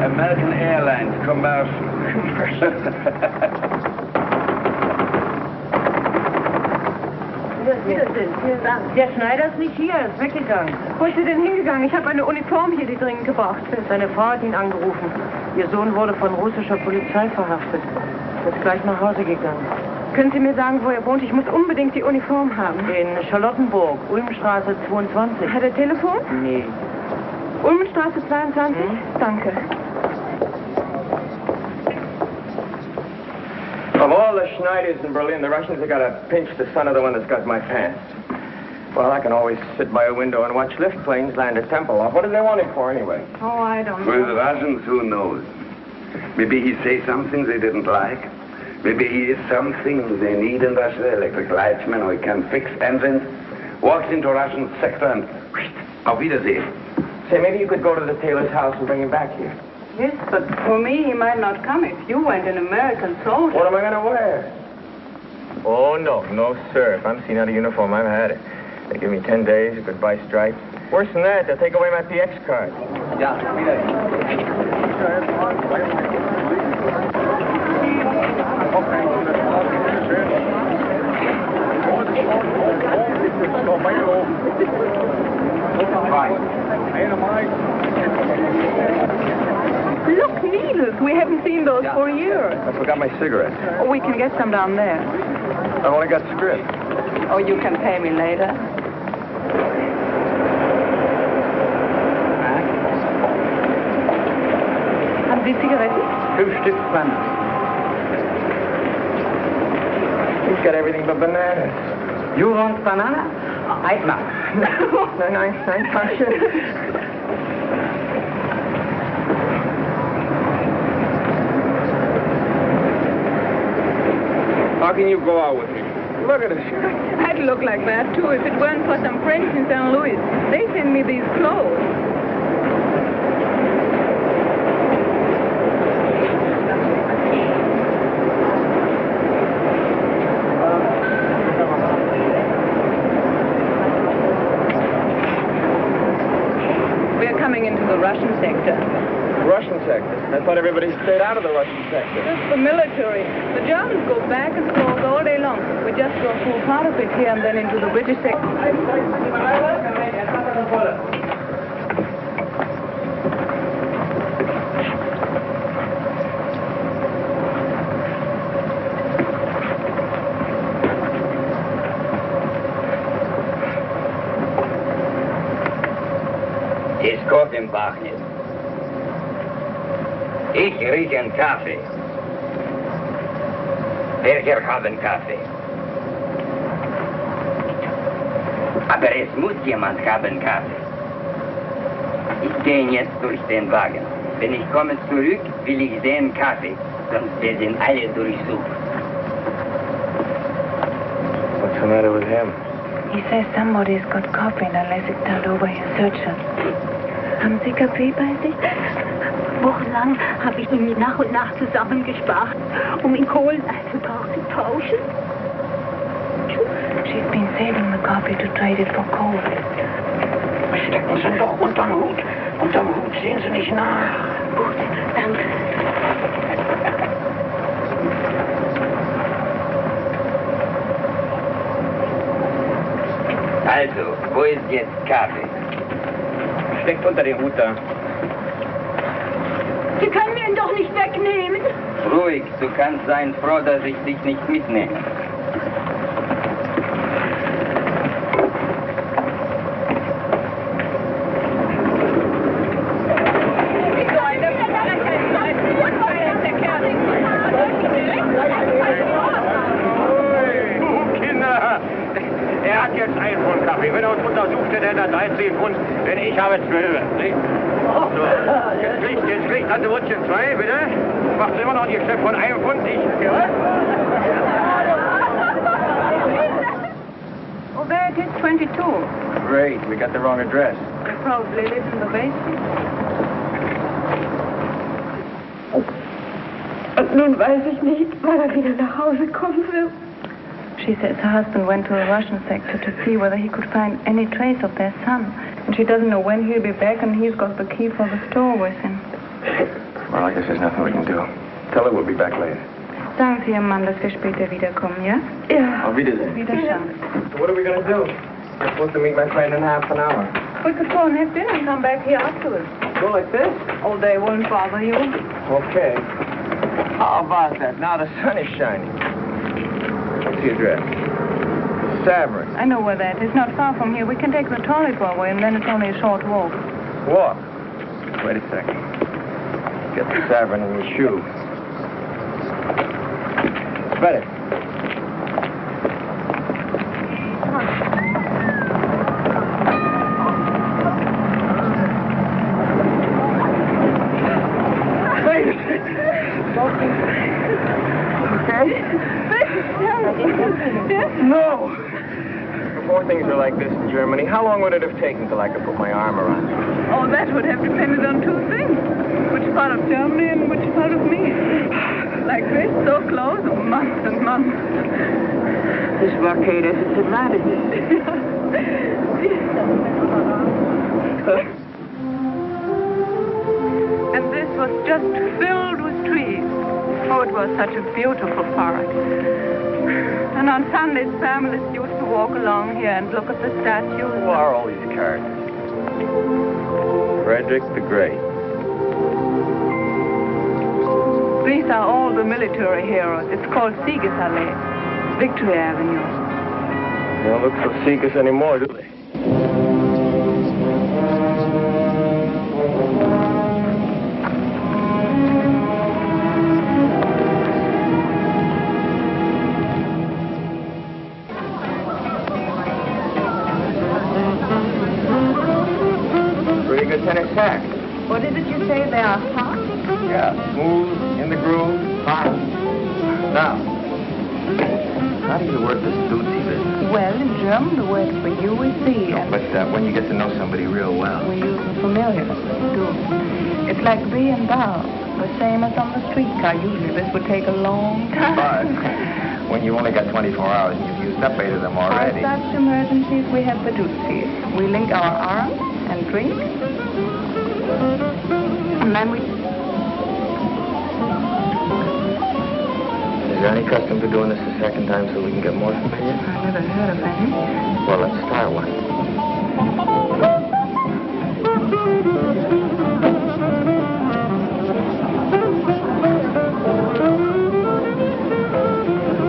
S16: American Airlines commercial.
S17: Der Schneider ist nicht hier, er ist weggegangen.
S14: Wo ist er denn hingegangen? Ich habe eine Uniform hier, die dringend gebraucht wird.
S17: Seine Frau hat ihn angerufen. Ihr Sohn wurde von russischer Polizei verhaftet. Er ist gleich nach Hause gegangen.
S14: Können Sie mir sagen, wo er wohnt? Ich muss unbedingt die Uniform haben.
S17: In Charlottenburg, Ulmstraße 22.
S14: Hat er Telefon?
S17: Nee.
S14: Ulmenstraße 22? Danke.
S11: Of all the Schneiders in Berlin, the Russians have got to pinch the son of the one that's got my pants. Well, I can always sit by a window and watch lift planes land at Tempelhof. What do they want him for, anyway?
S14: Oh, I don't know.
S16: For the Russians, who knows? Maybe he says something they didn't like. Maybe he is something they need in Russia, electric lightsman who can fix engines. Walks into a Russian sector and auf Wiedersehen.
S11: Say, maybe you could go to the tailor's house and bring him back here.
S14: Yes, but for me, he might not come if you weren't an American soldier.
S11: What am I going to wear? Oh, no, sir. If I'm seen out of uniform, I've had it. They give me 10 days, a goodbye strike. Worse than that, they'll take away my PX card.
S16: Yeah,
S14: Look, needles. We haven't seen those for years.
S11: I forgot my cigarettes.
S14: Oh, we can get some down there.
S11: I've only got script.
S14: Oh, you can pay me later. Haben Sie Zigaretten?
S11: 2 Stück Pfanne. He's got everything but bananas.
S8: You want banana? I'd not.
S14: Nein, danke.
S11: How can you go out with me? Look at this.
S14: I'd look like that, too, if it weren't for some friends in St. Louis. They send me these clothes. We're coming into the Russian sector.
S11: Russian sector? I thought everybody stayed out of the Russian sector.
S14: Just the military. The Germans go back and forth all day long. We just go through part of it here and then into the British sector.
S18: Ist Gott im Bach nicht. Ich rieche einen Kaffee. Welcher hat einen Kaffee? Aber es muss jemand haben Kaffee. Ich gehe jetzt durch den Wagen. Wenn ich komme zurück, will ich sehen Kaffee, sonst werden alle durchsucht.
S11: What's the matter with him?
S14: He says somebody's got coffee unless it's turned over his searcher. Haben Sie Kaffee bei sich?
S19: Wochenlang habe ich ihn nach und nach zusammengespart, um in Kohleneisenbach zu tauschen.
S14: She's been saving the coffee to trade it for coal.
S8: Stecken Sie doch unterm Hut. Unterm Hut sehen Sie nicht nach.
S19: Gut, danke.
S18: Also, wo ist jetzt Kaffee?
S11: Steckt unter den Hut da.
S19: Sie können mir ihn doch nicht wegnehmen.
S18: Ruhig, du kannst sein froh, dass ich dich nicht mitnehme.
S3: Ich habe 12, nicht? So. Jetzt kriegt an der Wurzel 2, bitte. Macht immer noch ein Geschäft von 1 Pfund.
S14: Oh, there it is, 22.
S3: Great, we got the wrong address.
S14: They probably live in the basement.
S17: Und nun weiß ich nicht, wann er wieder nach Hause kommen wird.
S14: She says her husband went to a Russian sector to see whether he could find any trace of their son. And she doesn't know when he'll be back, and he's got the key for the store with him.
S3: Well, I guess there's nothing we can do. Tell her we'll be back later.
S14: Sagen Sie Ihrem Mann, dass wir später wiederkommen, ja?
S17: Ja.
S3: Auf Wiedersehen.
S14: Wiederschauen.
S3: So what are we going to do? We're supposed to meet my friend in half an hour.
S14: We could go and have dinner and come back here afterwards.
S3: Go like this?
S14: Oh, they won't bother you.
S3: Okay. How about that? Now the sun is shining. What's the address? Savern.
S14: I know where that is. Not far from here. We can take the trolley doorway, and then it's only a short walk.
S3: Walk. Wait a second. Get the Savern in your shoe. Better. No! Before things were like this in Germany, how long would it have taken till I could put my arm around you?
S14: Oh, that would have depended on two things. Which part of Germany and which part of me. Like this, so close, oh, months and months.
S17: This blockade has its advantages.
S14: And this was just filled with trees. Oh, it was such a beautiful park. And on Sundays, families used to walk along here and look at the statues.
S3: Who are all these characters? Frederick the Great.
S14: These are all the military heroes. It's called Siegesallee, Victory Avenue.
S3: They don't look so Sieges anymore, do they? Pretty good tenor sax.
S14: What is it you say they are, huh?
S3: Yeah, smooth, in the groove, fine. Now, how do you work this Dutzy business?
S14: Well, in German, the word for you is Sie.
S3: No, but when you get to know somebody real well.
S14: We use the familiar, do. It's like thee and thou, the same as on the streetcar. Usually this would take a long time.
S3: But when you only got 24 hours and you've used up 8 of them already.
S14: For such emergencies, we have the Dutzy. We link our arms and drink. And then we...
S3: Is there any custom to doing this a second time so we can get more familiar?
S14: I never heard of any.
S3: Well, let's start one.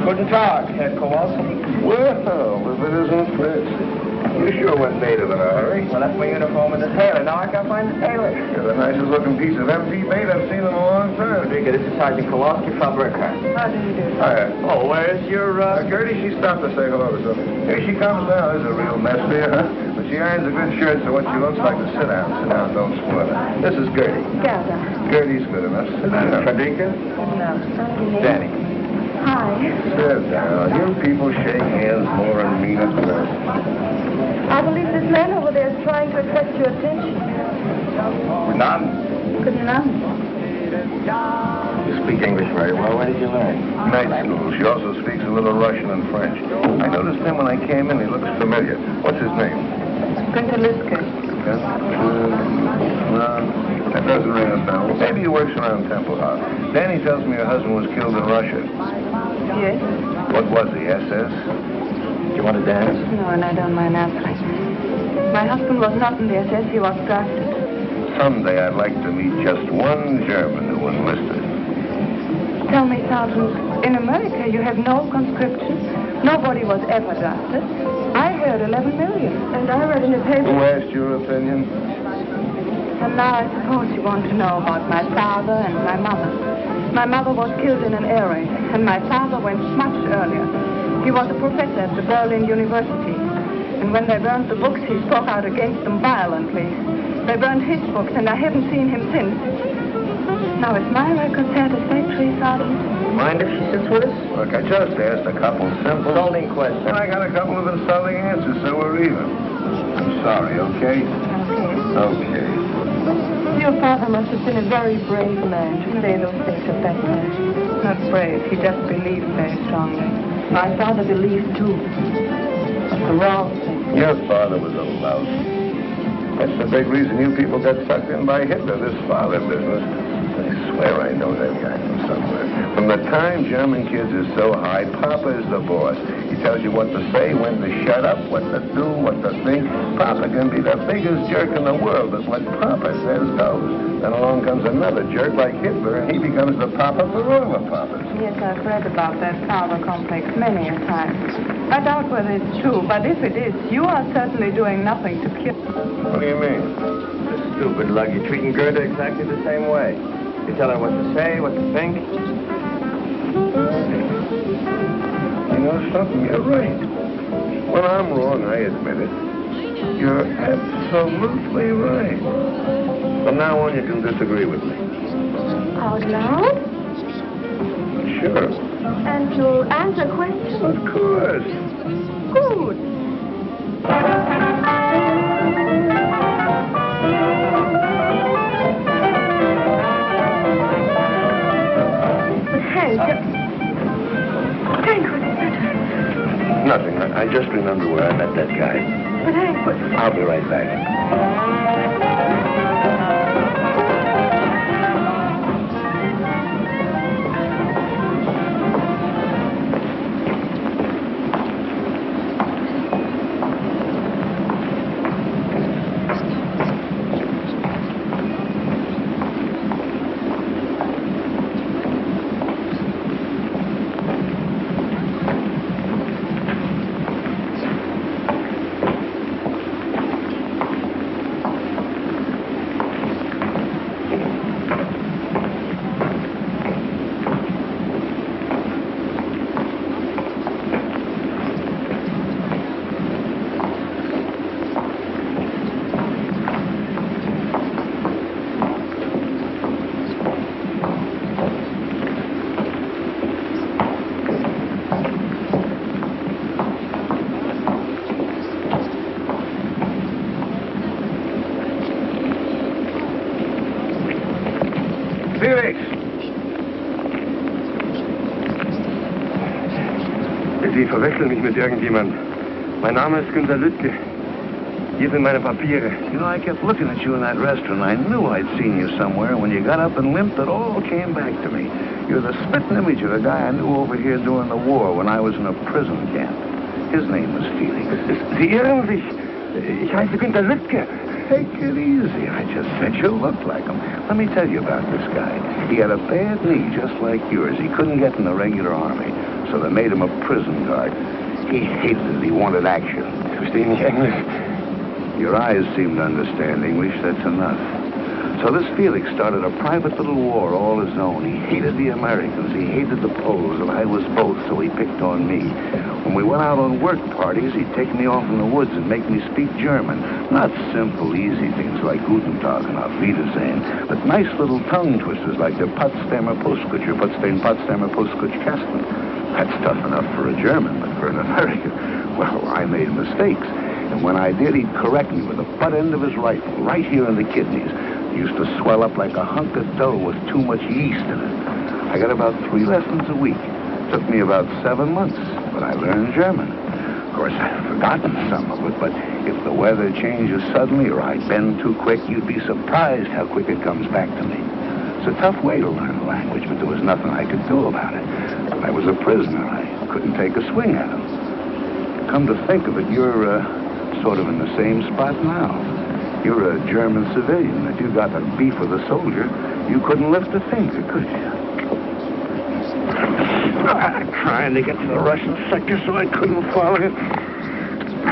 S3: Guten Tag, Herr Kowalski.
S4: Well, if it isn't Fritz. You sure went native in a hurry.
S3: Well, that's my uniform and the tailor. Now I can't find the tailor.
S4: You're the nicest looking piece of empty bait I've seen in a long time.
S3: Rodriguez, this is Sergeant Kowalski from Burkhardt.
S14: How do you do?
S4: Hiya.
S3: Oh, where's your,
S4: Gertie, she stopped to say hello to something. Here she comes now. There's a real mess here, huh? But she irons a good shirt, so what she looks like to sit down. Sit down, don't spoil it. This is Gertie.
S17: Gerda.
S4: Gertie's good enough. Sit down.
S3: Frederica?
S17: No.
S3: Danny.
S17: Hi.
S4: Sit down. You people shake hands more and mean it less.
S17: I believe this man over there is trying to attract your attention.
S3: None.
S17: Good enough.
S3: You speak English very well. Where did you learn?
S4: Night school. She also speaks a little Russian and French. I noticed him when I came in. He looks familiar. What's his name?
S14: Günther Liske.
S4: That doesn't ring a bell. Maybe he works around Temple House. Danny tells me her husband was killed in Russia.
S14: Yes?
S4: What was he, SS?
S3: Do you want to dance?
S14: No, and I don't mind answering. My husband was not in the SS. He was drafted.
S4: Someday I'd like to meet just one German who enlisted.
S14: Tell me, Sergeant, in America you have no conscription. Nobody was ever drafted. I heard 11 million.
S17: And I read in the paper...
S4: Who asked your opinion?
S14: And now I suppose you want to know about my father and my mother. My mother was killed in an air raid, and my father went much earlier. He was a professor at the Berlin University. And when they burned the books, he spoke out against them violently. They burned his books, and I haven't seen him since. Now, is my record satisfactory, Sergeant?
S4: Mind if she sits with us? Look, I just asked a couple simple... insulting questions. And I got a couple of insulting answers, so we're even. I'm sorry, okay? Okay.
S14: Your father must have been a very brave man to say those things at that time. Not brave, he just believed very strongly. My father believed, too. But the wrong thing.
S4: Your father was a louse. That's the big reason you people got sucked in by Hitler, this father business. I swear I know that guy from somewhere. From the time German kids are so high, Papa is the boss. He tells you what to say, when to shut up, what to do, what to think. Papa can be the biggest jerk in the world, but what Papa says goes. Then along comes another jerk like Hitler, and he becomes the Papa for all the Papas.
S14: Yes, I've read about that father complex many a time. I doubt whether it's true, but if it is, you are certainly doing nothing to kill.
S4: What do you mean?
S11: The stupid lug. You're treating Gerda exactly the same way. You tell her what to say, what to think.
S4: You know something? You're right. When I'm wrong, I admit it. You're absolutely right. From now on, you can disagree with me.
S13: Out loud?
S4: Sure.
S13: And you'll answer questions?
S4: Of course.
S13: Good.
S19: Hank, what's the matter?
S4: Nothing. I just remember where I met that guy.
S19: But Hank, what...
S4: I'll be right back. Felix!
S5: Sie verwechseln mich mit irgendjemand. Mein Name ist Günter Lüttke. Hier sind meine Papiere.
S4: You know, I kept looking at you in that restaurant. I knew I'd seen you somewhere. When you got up and limped, it all came back to me. You're the spitting image of the guy I knew over here during the war when I was in a prison camp. His name was Felix.
S5: Sie irren sich. Ich heiße Günter Lüttke.
S4: Take it easy. I just said you looked like him. Let me tell you about this guy. He had a bad knee just like yours. He couldn't get in the regular army, so they made him a prison guard. He hated it. He wanted action.
S5: Verstehen nicht Englisch?
S4: Your eyes seem to understand English. That's enough. So this Felix started a private little war all his own. He hated the Americans. He hated the Poles, and I was both, so he picked on me. When we went out on work parties, he'd take me off in the woods and make me speak German. Not simple, easy things like Guten Tag and Auf Wiedersehen, but nice little tongue twisters like the Potsdamer Postkutscher, Potsdamer Postkutschkasten. That's tough enough for a German, but for an American, well, I made mistakes. And when I did, he'd correct me with the butt end of his rifle, right here in the kidneys. It used to swell up like a hunk of dough with too much yeast in it. I got about 3 lessons a week. Took me about 7 months, but I learned German. Of course, I've forgotten some of it, but if the weather changes suddenly or I bend too quick, you'd be surprised how quick it comes back to me. It's a tough way to learn a language, but there was nothing I could do about it. I was a prisoner. I couldn't take a swing at it. Come to think of it, you're sort of in the same spot now. You're a German civilian. If you got a beef with a soldier, you couldn't lift a finger, could you? I'm trying to get to the Russian sector so I couldn't follow you.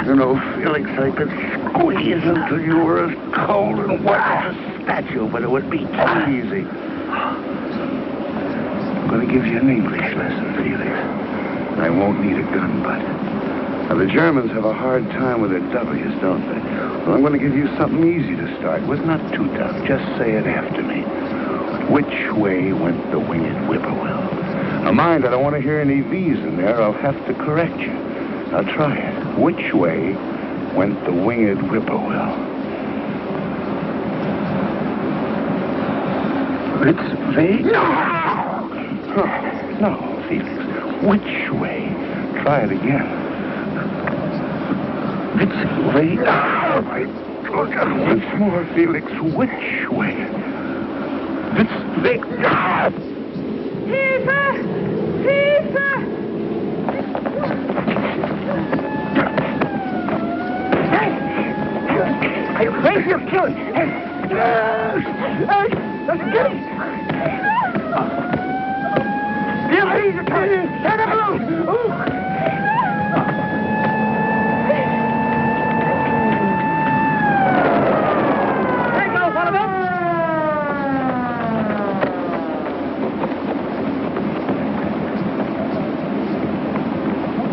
S4: You know, Felix, I could squeeze until you were as cold and wet as a statue, but it would be too easy. I'm going to give you an English lesson, Felix. I won't need a gun, but Now, the Germans have a hard time with their W's, don't they? Well, I'm going to give you something easy to start with, not too tough. Just say it after me. Which way went the winged whippoorwill? Now, mind, I don't want to hear any V's in there. I'll have to correct you. Now, try it. Which way went the winged whippoorwill? It's vague. No! No, Felix. Which way? Try it again. It's vague. Once more, Felix. Which way? It's vague.
S10: Hilfe! Hilfe!
S5: Are you crazy? You're killing. Get him! Here, please, you're coming. Turn him loose! There you go, son of a...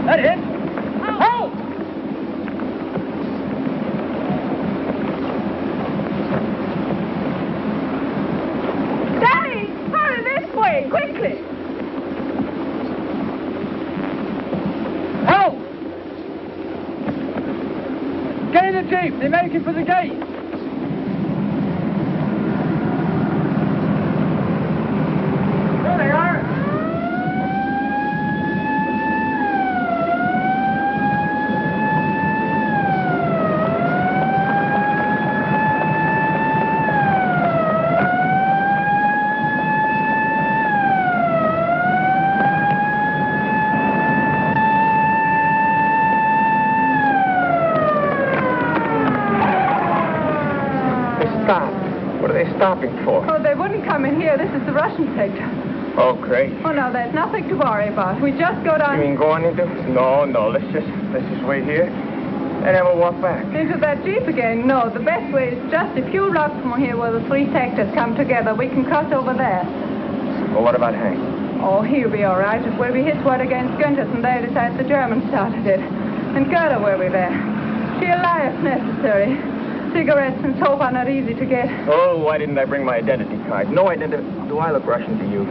S5: That hit. Hold!
S14: Danny, hurry this way, quickly.
S5: Help! Get in the jeep. They're making for the gate. There they are.
S3: What are they stopping for?
S14: Oh, they wouldn't come in here. This is the Russian sector.
S3: Oh, great.
S14: Oh, no, there's nothing to worry about. We just go down...
S3: You mean going into... No, let's just wait here. And then we'll walk back.
S14: Into that jeep again? No, the best way is just a few blocks from here where the three sectors come together. We can cross over there.
S3: Well, what about Hank?
S14: Oh, he'll be all right. It will be his word against Günther's, and they decide the Germans started it. And Gerda will be there. She'll lie if necessary. Cigarettes and soap are not easy to get.
S3: Oh, why didn't I bring my identity card? No identity. Do I look Russian to you?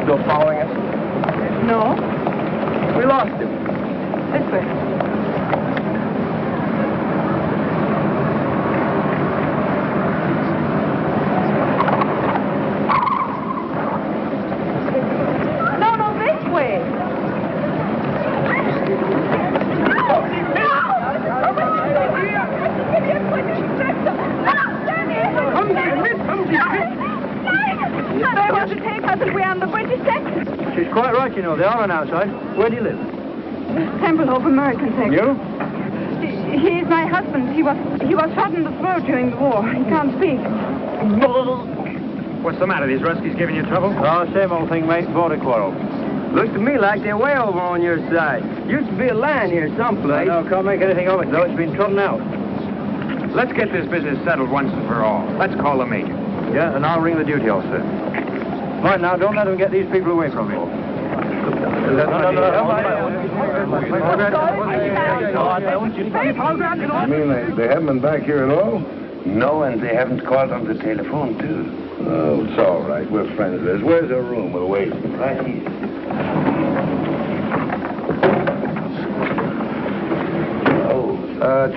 S3: Still following us?
S14: No.
S3: We lost him.
S14: This way. No, this way. They want to take us and we're on the British sector.
S5: She's quite right, you know. They are on our side. Where do you live?
S14: Templehof American sector.
S5: You?
S14: He is my husband. He was shot in the throat during the war. He can't speak.
S3: What's the matter? These Ruskies giving you trouble?
S5: Oh, same old thing, mate. Border quarrel.
S7: Looks to me like they're way over on your side. Used to be a line here someplace.
S5: No, can't make anything of it, though. It's been trodden out.
S3: Let's get this business settled once and for all. Let's call the major.
S5: Yeah, and I'll ring the duty officer. Right, now, don't let them get these people away from you.
S4: You mean they haven't been back here at all?
S16: No, and they haven't called on the telephone, too.
S4: Oh, it's all right. We're friends of theirs. Where's their room? We'll wait.
S16: Right here.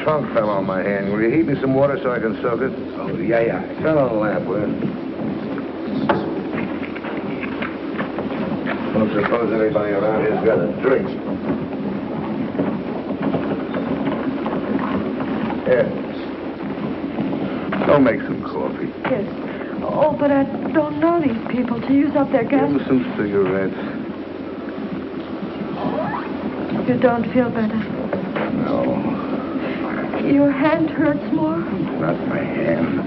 S4: Trunk fell on my hand. Will you heat me some water so I can soak it?
S16: Oh, yeah.
S4: Turn on the lamp, will you? Don't suppose anybody around here's got a drink. Here. Go make some coffee.
S17: Yes. Oh, but I don't know these people to use up their gas.
S4: Give them some cigarettes.
S17: You don't feel better.
S4: No,
S17: Your hand hurts more?
S4: not my hand.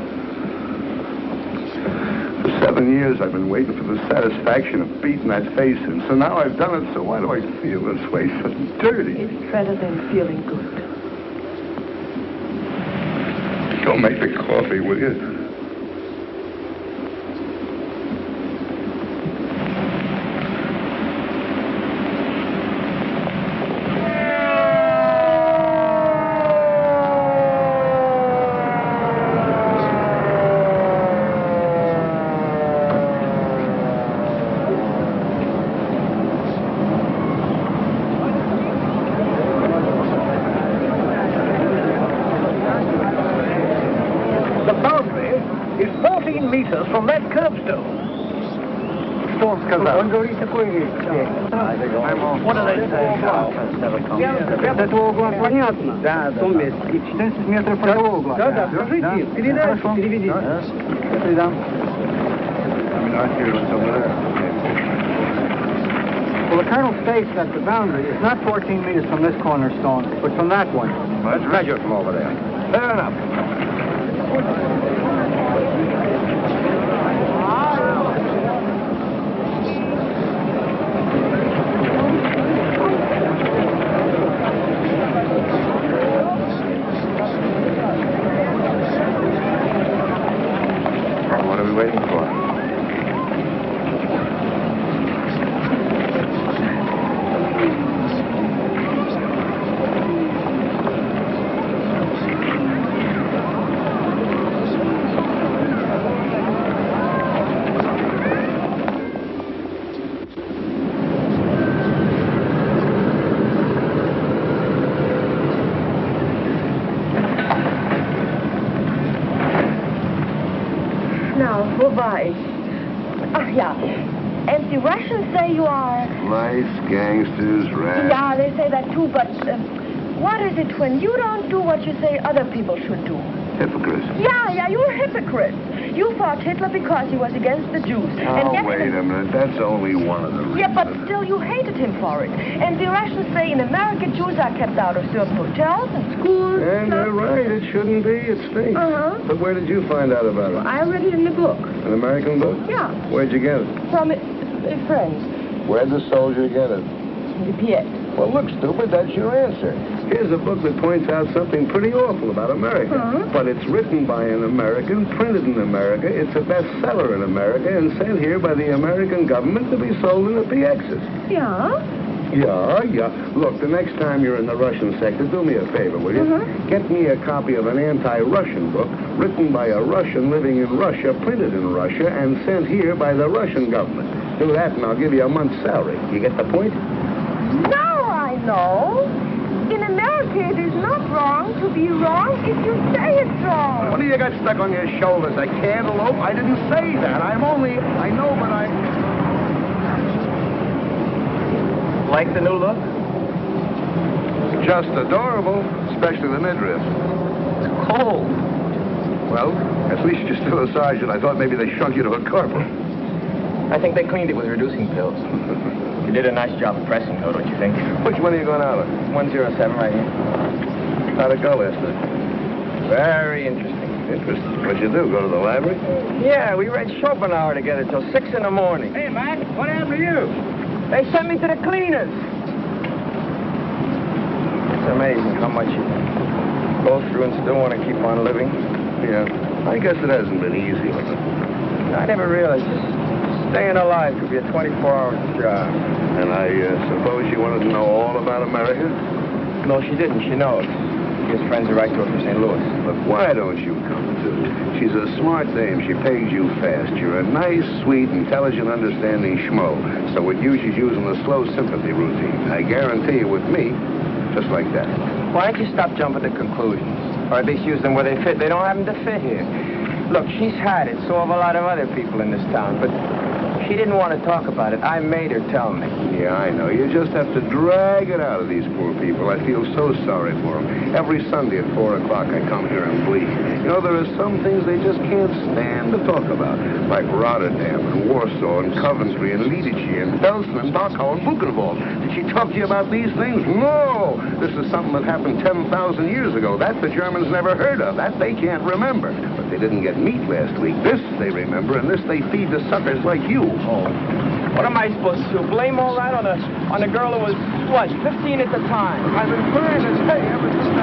S4: 7 years I've been waiting for the satisfaction of beating that face in. So now I've done it, so why do I feel this way? So dirty.
S17: It's better than feeling good.
S4: Go make the coffee, will you?
S5: From that curbstone. Storm сказал. Он говорит такой вещь. What did I say? От этого угла понятно. Да, да. 14 метров от того угла. Да, да. Скажите, передайте, переведите. Передам. Well, the colonel states that the boundary is not 14 meters from this cornerstone, but from that one.
S2: Let's measure from over there.
S5: Fair enough.
S2: What are we waiting for?
S17: Wo war ich? Ach ja. And the Russians say you are...
S4: Nice gangsters, rats.
S17: Yeah, they say that too, but what is it when you don't do what you say other people should do?
S4: Hypocrites.
S17: Yeah, you're a hypocrite. You fought Hitler because he was against the Jews.
S4: Oh, wait a minute. That's only one of the reasons.
S17: Yeah, but still you hated him for it. And the Russians say in America Jews are kept out of certain hotels and schools.
S4: And they're right. It shouldn't be. It stinks.
S17: Uh-huh.
S4: But where did you find out about it?
S17: I read it in the book.
S4: An American book?
S17: Yeah.
S4: Where'd you get it?
S17: From a friend.
S4: Where'd the soldier get it?
S17: Piet.
S4: Well, look, stupid, that's your answer. Here's a book that points out something pretty awful about America.
S17: Uh-huh.
S4: But it's written by an American, printed in America, it's a bestseller in America, and sent here by the American government to be sold in the PXs.
S17: Yeah?
S4: Yeah. Look, the next time you're in the Russian sector, do me a favor, will you?
S17: Uh-huh.
S4: Get me a copy of an anti-Russian book written by a Russian living in Russia, printed in Russia, and sent here by the Russian government. Do that, and I'll give you a month's salary. You get the point?
S17: Now I know. In America, it is not wrong to be wrong if you say it's wrong.
S4: What do you got stuck on your shoulders? A cantaloupe? I didn't say that. I know, but I...
S3: Like the new look?
S4: Just adorable, especially the midriff.
S3: It's cold.
S4: Well, at least you're still a sergeant. I thought maybe they shrunk you to a corporal.
S3: I think they cleaned it with reducing pills. You did a nice job of pressing, though, don't you think?
S4: Which one are you going out of?
S3: 107 right here.
S4: How'd it go last night?
S3: Very interesting.
S4: Interesting. What'd you do, go to the library?
S3: Yeah, we read Schopenhauer together till 6 in the morning.
S5: Hey, Mac, what happened to you?
S3: They sent me to the cleaners. It's amazing how much you go through and still want to keep on living.
S4: Yeah. I guess it hasn't been easy with it.
S3: I never realized staying alive could be a 24-hour job.
S4: And I suppose she wanted to know all about America?
S3: No, she didn't. She knows. She has friends who write to her from St. Louis.
S4: Look, why don't you come to? She's a smart dame. She pegs you fast. You're a nice, sweet, intelligent, understanding schmo. So with you, she's using the slow sympathy routine. I guarantee you with me, just like that.
S3: Why don't you stop jumping to conclusions? Or at least use them where they fit. They don't happen to fit here. Look, she's had it. So have a lot of other people in this town. But she didn't want to talk about it. I made her tell me.
S4: Yeah, I know. You just have to drag it out of these poor people. I feel so sorry for them. Every Sunday at 4 o'clock, I come here and bleed. You know, there are some things they just can't stand to talk about, like Rotterdam and Warsaw and Coventry and Lidice and Belsen and Dachau and Buchenwald. Did she talk to you about these things? No! This is something that happened 10,000 years ago. That the Germans never heard of. That they can't remember. But they didn't get meat last week. This they remember, and this they feed to suckers like you.
S11: Oh. What am I supposed to do? Blame all that on a girl who was, what, 15 at the time?
S4: I've been trying to tell you ever since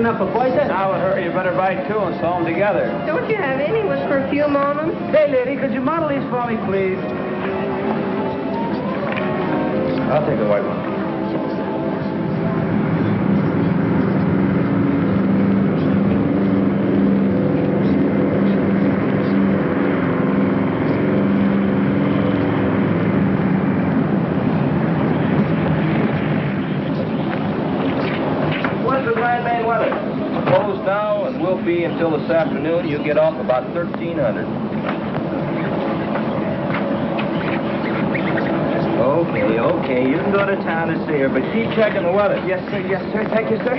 S11: enough for Boyce? Now, hurry, you better buy two and sew them together.
S17: Don't you have any with perfume on them?
S11: Hey, lady, could you model these for me, please? I'll take the white one. Until this afternoon, you get off about 1,300. Okay, you can go to town to see her, but keep checking the weather. Yes, sir. Thank you, sir.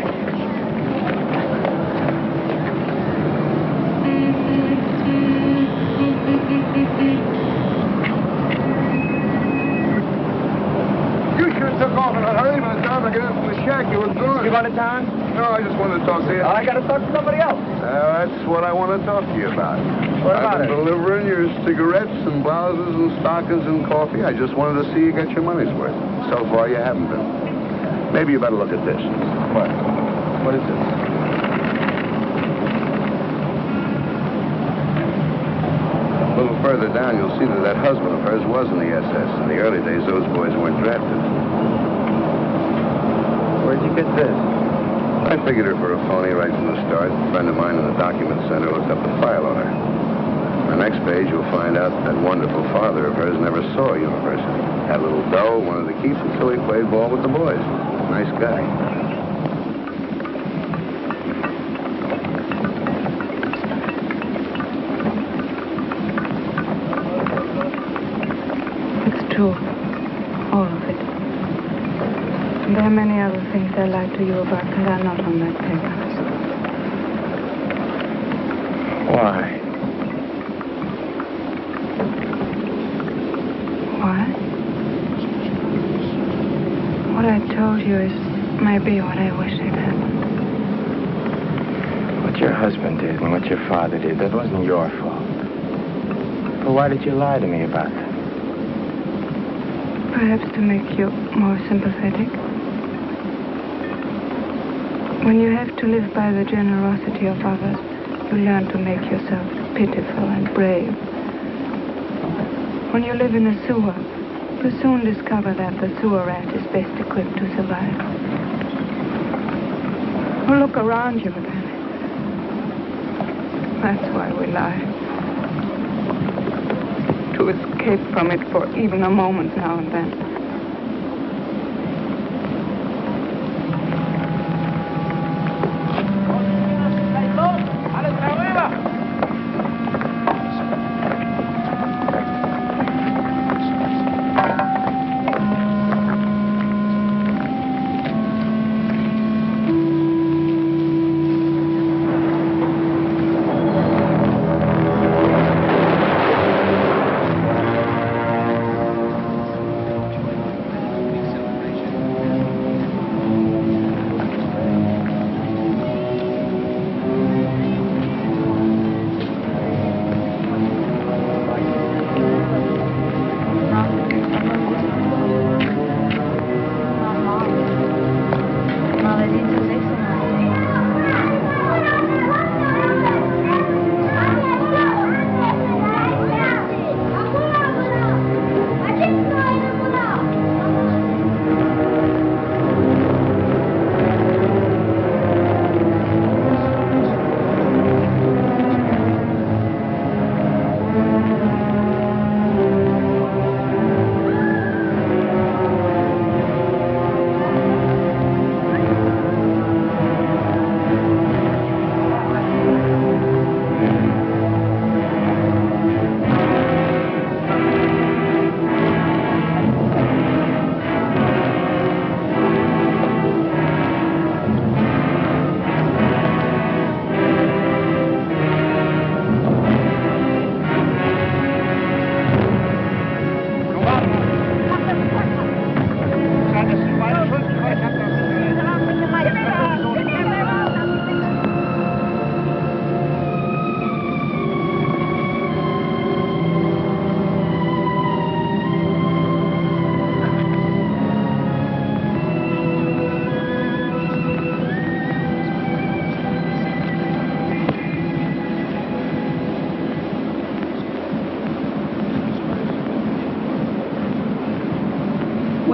S4: You sure took off in a hurry. By the time I get into the shack, you was gone.
S11: You going to town?
S4: No, I just wanted to talk to you.
S11: I got to talk to somebody else.
S4: That's what I want to talk to you about.
S11: What about
S4: I've been delivering your cigarettes and blouses and stockings and coffee. I just wanted to see you get your money's worth. So far, you haven't been. Maybe you better look at this.
S11: What? What is this?
S4: A little further down, you'll see that husband of hers was in the SS. In the early days, those boys weren't drafted.
S11: Where'd you get this?
S4: I figured her for a phony right from the start. A friend of mine in the document center looked up the file on her. On the next page, you'll find out that wonderful father of hers never saw a university. Had a little dough, wanted to keep it, so he played ball with the boys. Nice guy.
S14: It's true. All of it. There are many other things I lied to you about that are not on that paper.
S11: Why?
S14: Why? What I told you is maybe what I wish had happened.
S11: What your husband did and what your father did, that wasn't your fault. But why did you lie to me about that?
S14: Perhaps to make you more sympathetic. When you have to live by the generosity of others, you learn to make yourself pitiful and brave. When you live in a sewer, you soon discover that the sewer rat is best equipped to survive. Well, look around you then. That's why we lie. To escape from it for even a moment now and then.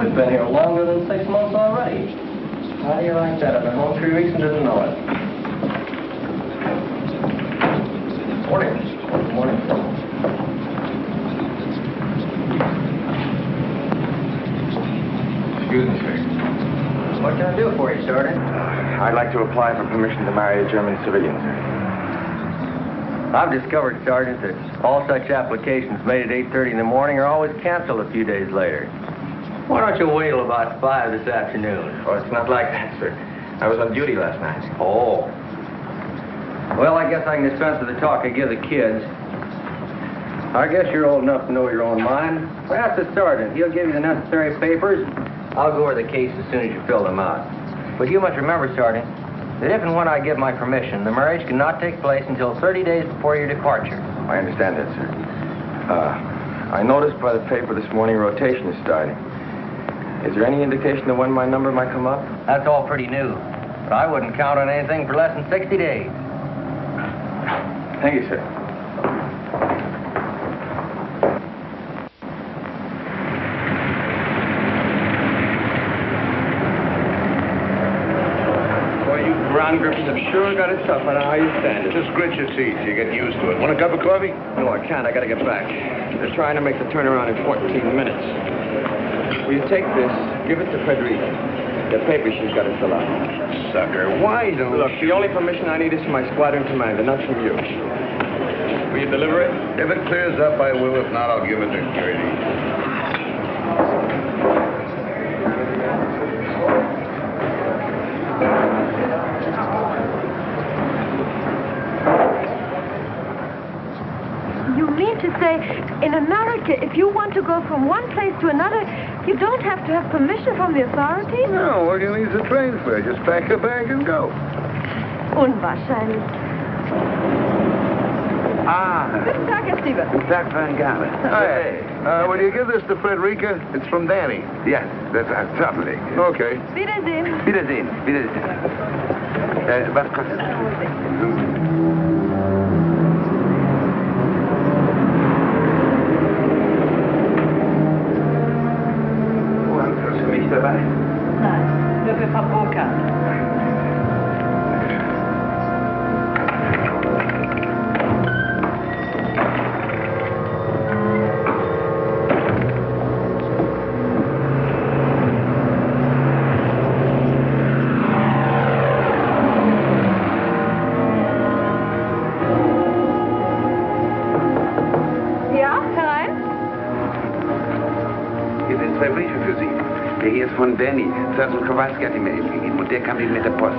S3: We've been here longer than 6 months already. How do you like that? I've been home 3 weeks and didn't know it. Morning. Good morning.
S7: Excuse me, sir.
S3: What can I do for you, Sergeant?
S7: I'd like to apply for permission to marry a German civilian, sir.
S3: I've discovered, Sergeant, that all such applications made at 8:30 in the morning are always canceled a few days later. Why don't you wait till about 5 this afternoon?
S7: Oh, it's not like that, sir. I was on duty last night.
S3: Oh. Well, I guess I can dispense with the talk I give the kids. I guess you're old enough to know your own mind. Well, ask the sergeant. He'll give you the necessary papers. I'll go over the case as soon as you fill them out. But you must remember, Sergeant, that if and when I give my permission, the marriage cannot take place until 30 days before your departure.
S7: I understand that, sir. I noticed by the paper this morning rotation is starting. Is there any indication of when my number might come up?
S3: That's all pretty new. But I wouldn't count on anything for less than 60 days.
S7: Thank you, sir.
S2: Ground grippers have sure got it tough. I know how you stand it.
S4: Just grit your teeth. You get used to it. Want a cup of coffee?
S7: No, I can't. I gotta get back. They're trying to make the turnaround in 14 minutes. Will you take this? Give it to Frederica. The paper she's got to fill out.
S4: Sucker, why don't
S7: Look, the only permission I need is from my squadron commander, not from you. Will you deliver it?
S4: If it clears up, I will. If not, I'll give it to Gertie.
S17: You mean to say, in America, if you want to go from one place to another, you don't have to have permission from the authorities?
S4: No, all you need is a train fare. Just pack a bag and go.
S17: Unwahrscheinlich.
S16: Guten
S17: Tag, Herr Stieber.
S16: Guten Tag, Van Galen.
S4: Hey, will you give this to Frederica? It's from Danny.
S16: Yes, that's certainly.
S4: Okay.
S17: Wiedersehen.
S16: Wiedersehen. Wiedersehen. Was kostet das? Dabei?
S14: Nein, nur für Frau Burkhardt.
S17: Ja, herein?
S16: Hier sind 2 Briefe für Sie. Der hier ist von Danny. Sergeant Kowalski hat ihn mir eben gegeben und der kam eben mit der Post.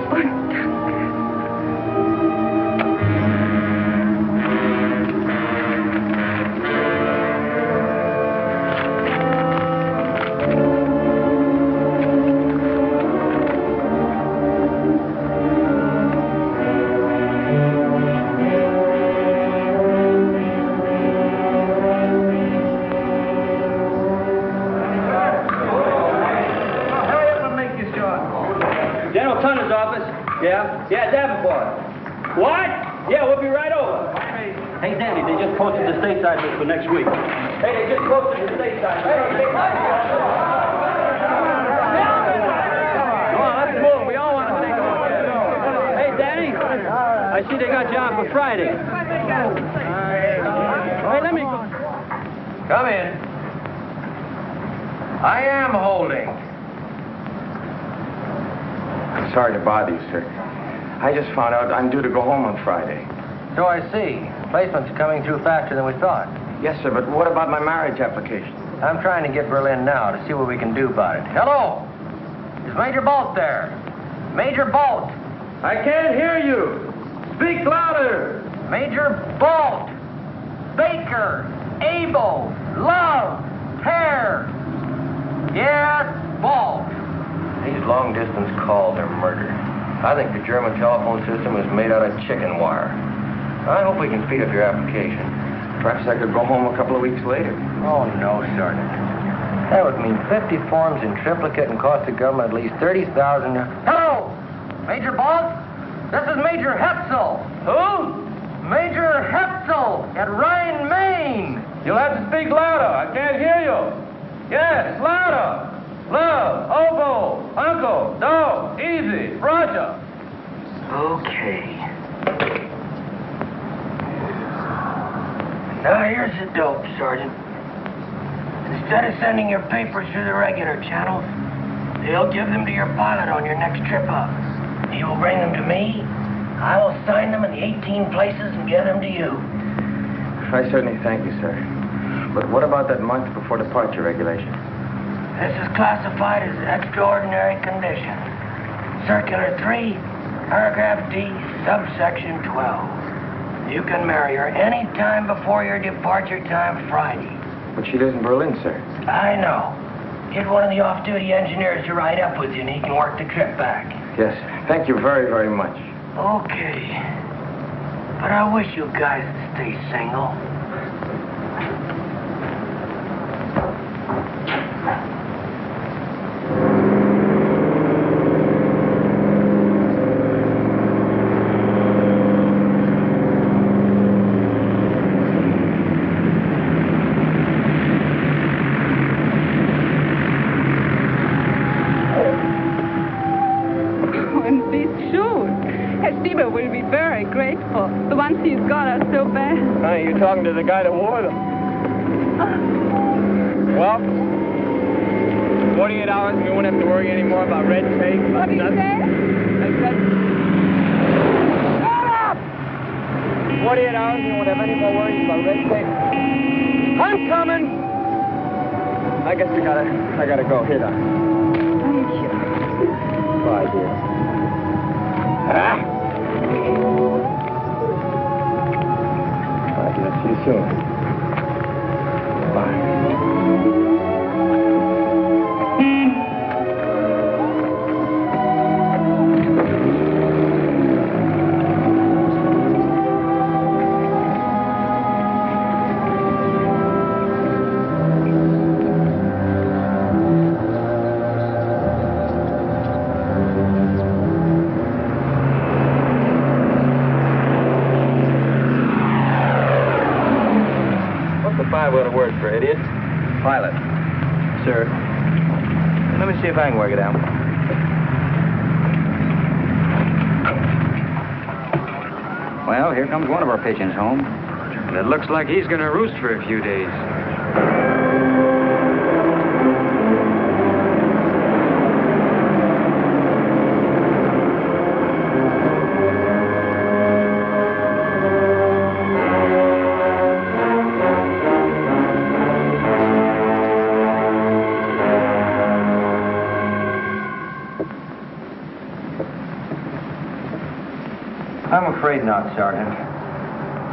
S3: General Tunder's office. Yeah? Yeah, Davenport. What? Yeah, we'll be right over. Hey, Danny, they just posted the stateside list for next week. Hey, they just posted the stateside list. Come on, let's move. We all want to take a look at it. Hey, Danny, I see they got you on for Friday. Hey, let me go. Come in. I am holding.
S7: I'm sorry to bother you, sir. I just found out I'm due to go home on Friday.
S3: So I see. Placement's coming through faster than we thought.
S7: Yes, sir, but what about my marriage application?
S3: I'm trying to get Berlin now to see what we can do about it. Hello? Is Major Bolt there? Major Bolt! I can't hear you! Speak louder! Major Bolt! Baker! Abel! Love! Pear! Yes, Bolt! These long-distance calls are murder. I think the German telephone system is made out of chicken wire. I hope we can speed up your application.
S7: Perhaps I could go home a couple of weeks later.
S3: Oh, no, Sergeant. That would mean 50 forms in triplicate and cost the government at least $30,000. Hello! Major Bolt? This is Major Hetzel. Who? Major Hetzel at Rhine, Maine. You'll have to speak louder. I can't hear you. Yes, louder. Love, oboe, uncle, do, easy, Roger.
S11: Okay. Now here's the dope, Sergeant. Instead of sending your papers through the regular channels, they'll give them to your pilot on your next trip up. He will bring them to me. I will sign them in the 18 places and get them to you.
S3: I certainly thank you, sir. But what about that month before departure regulation?
S11: This is classified as extraordinary condition. Circular 3, paragraph D, subsection 12. You can marry her any time before your departure time Friday.
S3: But she lives in Berlin, sir.
S11: I know. Get one of the off-duty engineers to ride up with you and he can work the trip back.
S3: Yes, thank you very, very much.
S11: Okay. But I wish you guys would stay single.
S14: The ones he's got are so bad.
S3: Honey, you're talking to the guy that wore them. Well, 48 hours and we won't have to worry anymore about red tape.
S14: What did you say?
S3: I said... Shut up! 48 hours and we won't have any more worries about red tape. I'm coming! I guess I gotta go. Here, Doc.
S14: Thank you.
S3: Bye, dear. Ah! See you soon. Bye.
S7: What a word for idiot.
S3: Pilot.
S7: Sir. Let me see if I can work it out.
S8: Well, here comes one of our pigeons home.
S3: And it looks like he's going to roost for a few days.
S7: I'm afraid not, Sergeant.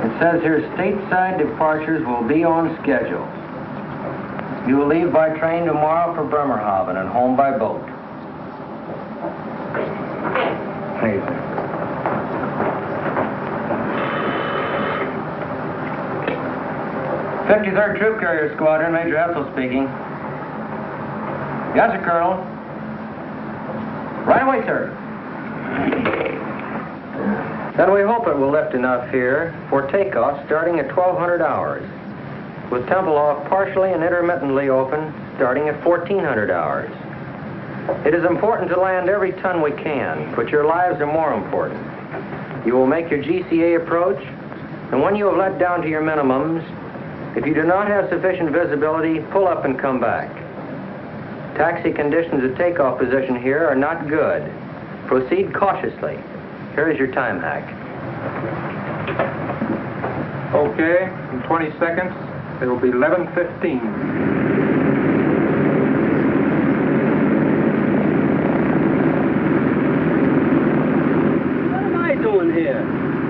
S7: It says here stateside departures will be on schedule. You will leave by train tomorrow for Bremerhaven and home by boat.
S3: Thank you, sir.
S7: 53rd Troop Carrier Squadron, Major Etzel speaking. Yes, sir, Colonel. Right away, sir. Then we hope it will lift enough here for takeoff starting at 1200 hours, with Tempelhof partially and intermittently open starting at 1400 hours. It is important to land every ton we can, but your lives are more important. You will make your GCA approach, and when you have let down to your minimums, if you do not have sufficient visibility, pull up and come back. Taxi conditions at takeoff position here are not good. Proceed cautiously. Here is your time hack.
S3: Okay, in 20 seconds, it will be 11:15.
S20: What am I doing here?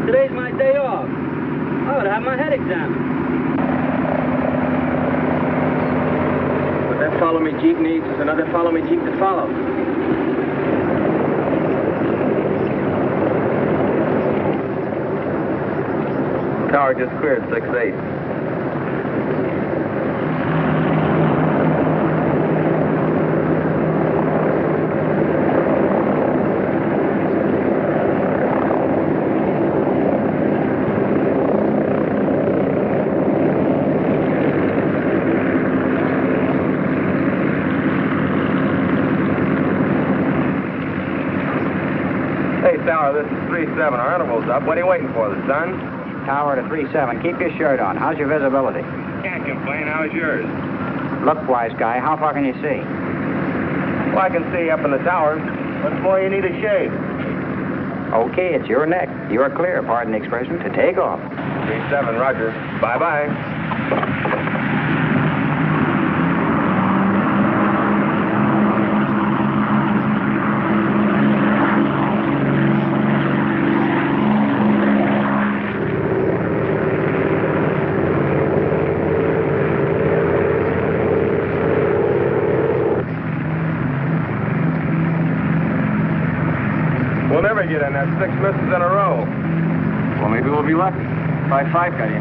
S20: Today's my day off. I ought to have my head examined. What that follow-me Jeep needs is another follow-me Jeep to follow.
S7: Tower just cleared 6-8.
S3: Tower, this is 3-7. Our interval's up. What are you waiting for, the sun?
S8: Tower to 3-7. Keep your shirt on. How's your visibility?
S3: Can't complain. How's yours?
S8: Look, wise guy, how far can you see?
S3: Well, I can see up in the tower. What's more, you need a shave.
S8: Okay, it's your neck. You are clear, pardon the expression, to take off.
S3: 3-7, roger. Bye-bye. We'll never get in. That's 6 misses in a row.
S8: Well, maybe we'll be lucky. 5-5 got you.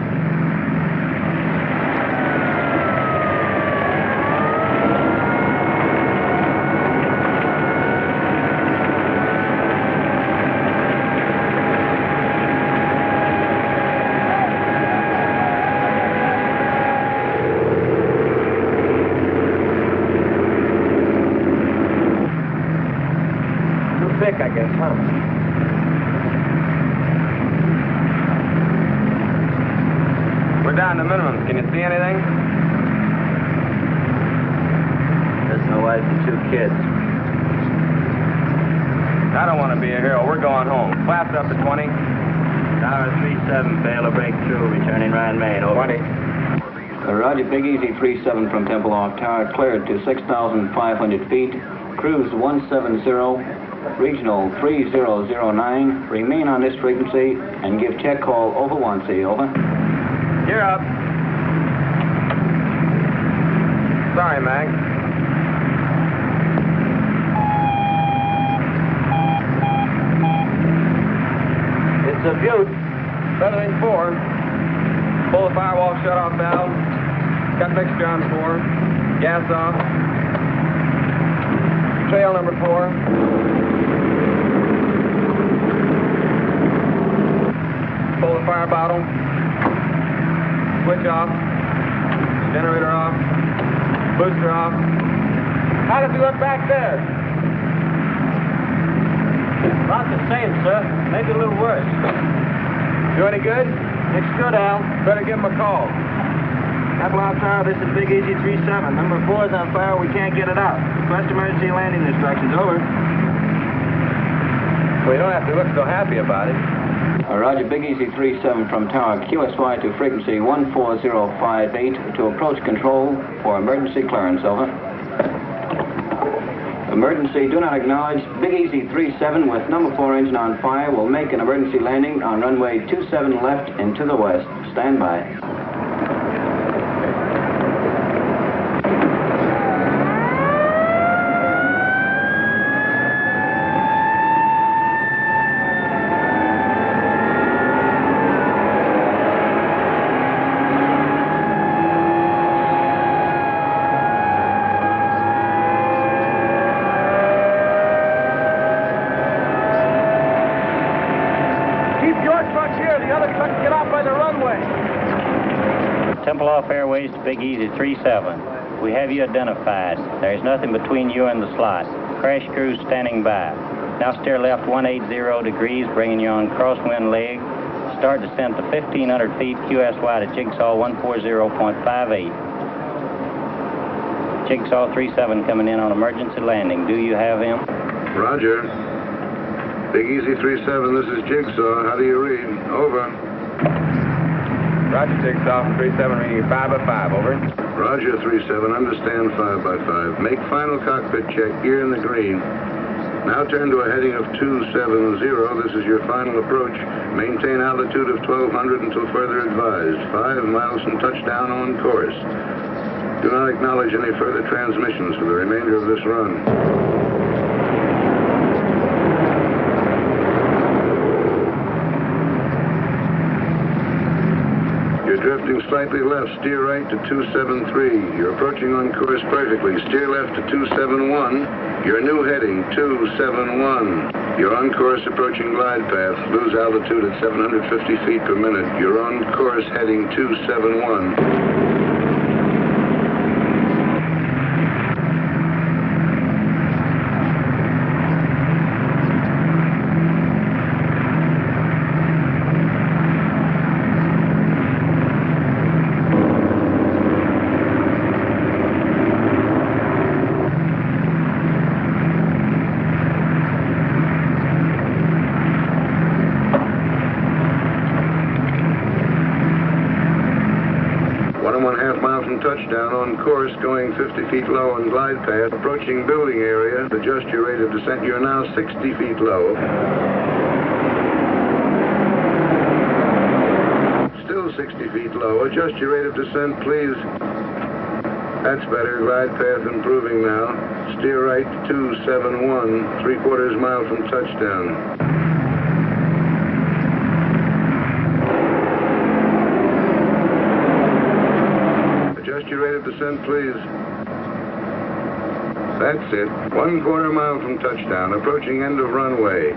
S3: Too thick, I guess, huh? We're down to minimums. Can you see anything?
S9: There's my wife and 2 kids.
S3: I don't want to be a hero. We're going home. Flaps up to 20.
S9: Tower 3-7, fail to break through, returning Ryan, Maine, over.
S3: 20.
S6: Roger, Big Easy 3-7 from Tempelhof Tower, cleared to 6,500 feet. Cruise 170, regional 3009. Remain on this frequency and give check call over 1C, over.
S3: You're up. Sorry, Mag. It's a beaut. Better than 4. Pull the firewall shut-off valve. Cut mixture on 4. Gas off. Trail number 4. Pull the fire bottle. Switch off. Generator off. Booster off. How does he look back there?
S20: About the same, sir. Maybe a little worse.
S3: Do any good?
S20: Looks good, Al.
S3: Better give him a call.
S20: Tempelhof Tower, this is Big Easy 3-7. Number 4 is on fire. We can't get it out. Request emergency landing instructions. Over.
S3: Well, you don't have to look so happy about it.
S6: Roger, Big Easy 3-7 from Tower, QSY to frequency 14058 to approach control for emergency clearance, over. Emergency, do not acknowledge. Big Easy 3-7 with number 4 engine on fire will make an emergency landing on runway 27 left and to the west. Stand by.
S20: Tempelhof Airways to Big Easy 3-7. We have you identified. There is nothing between you and the slot. Crash crew standing by. Now steer left 180 degrees, bringing you on crosswind leg. Start descent to 1,500 feet, QSY to Jigsaw 140.58. Jigsaw 3-7 coming in on emergency landing. Do you have him?
S4: Roger. Big Easy 3-7, this is Jigsaw. How do you read? Over.
S3: Roger, Jigsaw, 3-7, reading 5x5, over.
S4: Roger, 3-7, understand 5x5. Make final cockpit check, gear in the green. Now turn to a heading of 270. This is your final approach. Maintain altitude of 1,200 until further advised. 5 miles from touchdown on course. Do not acknowledge any further transmissions for the remainder of this run. Drifting slightly left, steer right to 273. You're approaching on course perfectly. Steer left to 271. Your new heading, 271. You're on course approaching glide path. Lose altitude at 750 feet per minute. You're on course heading 271. from touchdown on course going 50 feet low on glide path. Approaching building area. Adjust your rate of descent. You're now 60 feet low. Still 60 feet low. Adjust your rate of descent, please. That's better. Glide path improving now. Steer right 271, 3/4 mile from touchdown. Adjust your rate of descent, please. That's it. 1/4 mile from touchdown. Approaching end of runway.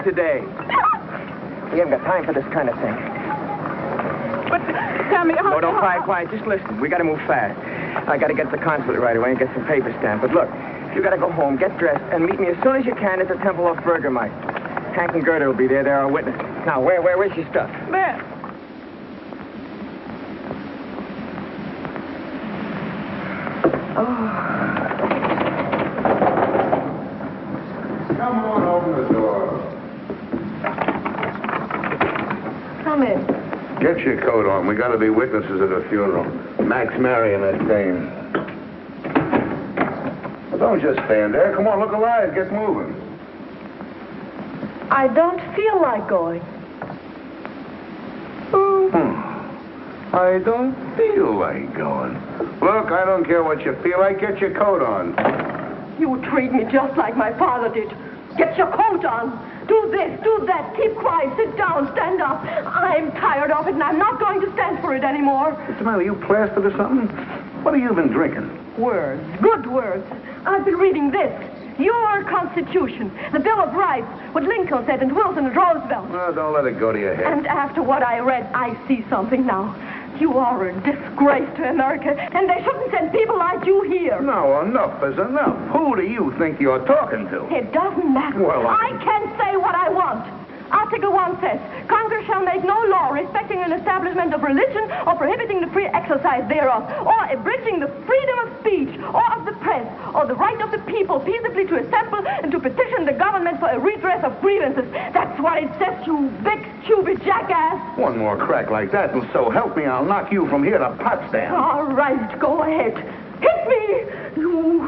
S11: Today. We haven't got time for this kind of thing.
S14: But, Sammy,
S11: No, don't cry, quiet. Just listen. We got to move fast. I got to get to the consulate right away and get some paper stamped. But look, you got to go home, get dressed, and meet me as soon as you can at the Temple of Bergamite. Hank and Gerda will be there. They're our witnesses. Now, where's your stuff?
S14: There.
S4: Come on, open the door.
S17: Come in.
S4: Get your coat on. We got to be witnesses at a funeral. Max marrying that dame. Well, don't just stand there. Come on, look alive. Get moving.
S17: I don't feel like going.
S4: I don't feel like going. Look, I don't care what you feel like. Get your coat on.
S17: You treat me just like my father did. Get your coat on. Do this, do that. Keep quiet. Sit down. Stand up. I'm tired of it, and I'm not going to stand for it anymore.
S4: What's the matter? You plastered or something? What have you been drinking?
S17: Words. Good words. I've been reading this. Your Constitution. The Bill of Rights. What Lincoln said and Wilson and Roosevelt.
S4: Well, don't let it go to your head.
S17: And after what I read, I see something now. You are a disgrace to America, and they shouldn't send people like you here.
S4: No, enough is enough. Who do you think you're talking to?
S17: It doesn't matter.
S4: Well,
S17: I can say what I want. Article 1 says, Congress shall make no law respecting an establishment of religion or prohibiting the free exercise thereof, or abridging the freedom of speech or of the press, or the right of the people peaceably to assemble and to petition the government for a redress of grievances. That's what it says, you big, stupid jackass.
S4: One more crack like that, and so help me, I'll knock you from here to Potsdam.
S17: All right, go ahead. Hit me, you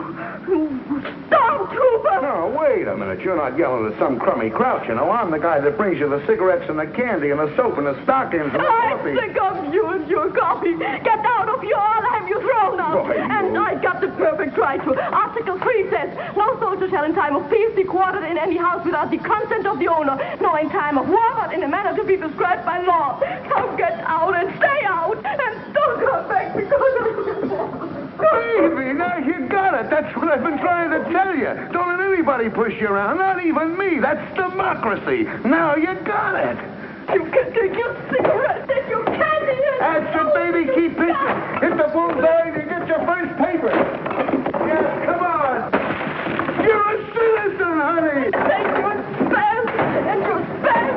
S17: stormtrooper!
S4: No, wait a minute. You're not yelling at some crummy crowd, you know. I'm the guy that brings you the cigarettes and the candy and the soap and the stockings and the coffee.
S17: I'm sick of you and your coffee. Get out of here, I'll have you thrown out.
S4: Boy,
S17: and I got the perfect right to. Article 3 says, no soldier shall in time of peace be quartered in any house without the consent of the owner, nor in time of war, but in a manner to be prescribed by law. So get out and stay out, and don't come back because of
S4: Baby, now you got it. That's what I've been trying to tell you. Don't let anybody push you around, not even me. That's democracy. Now you got it.
S17: You can take your cigarettes and your candy and...
S4: That's it, baby. Keep pitching. Hit the bullseye and get your first paper. Yes, come on. You're a citizen, honey.
S17: Take your spam and your spam.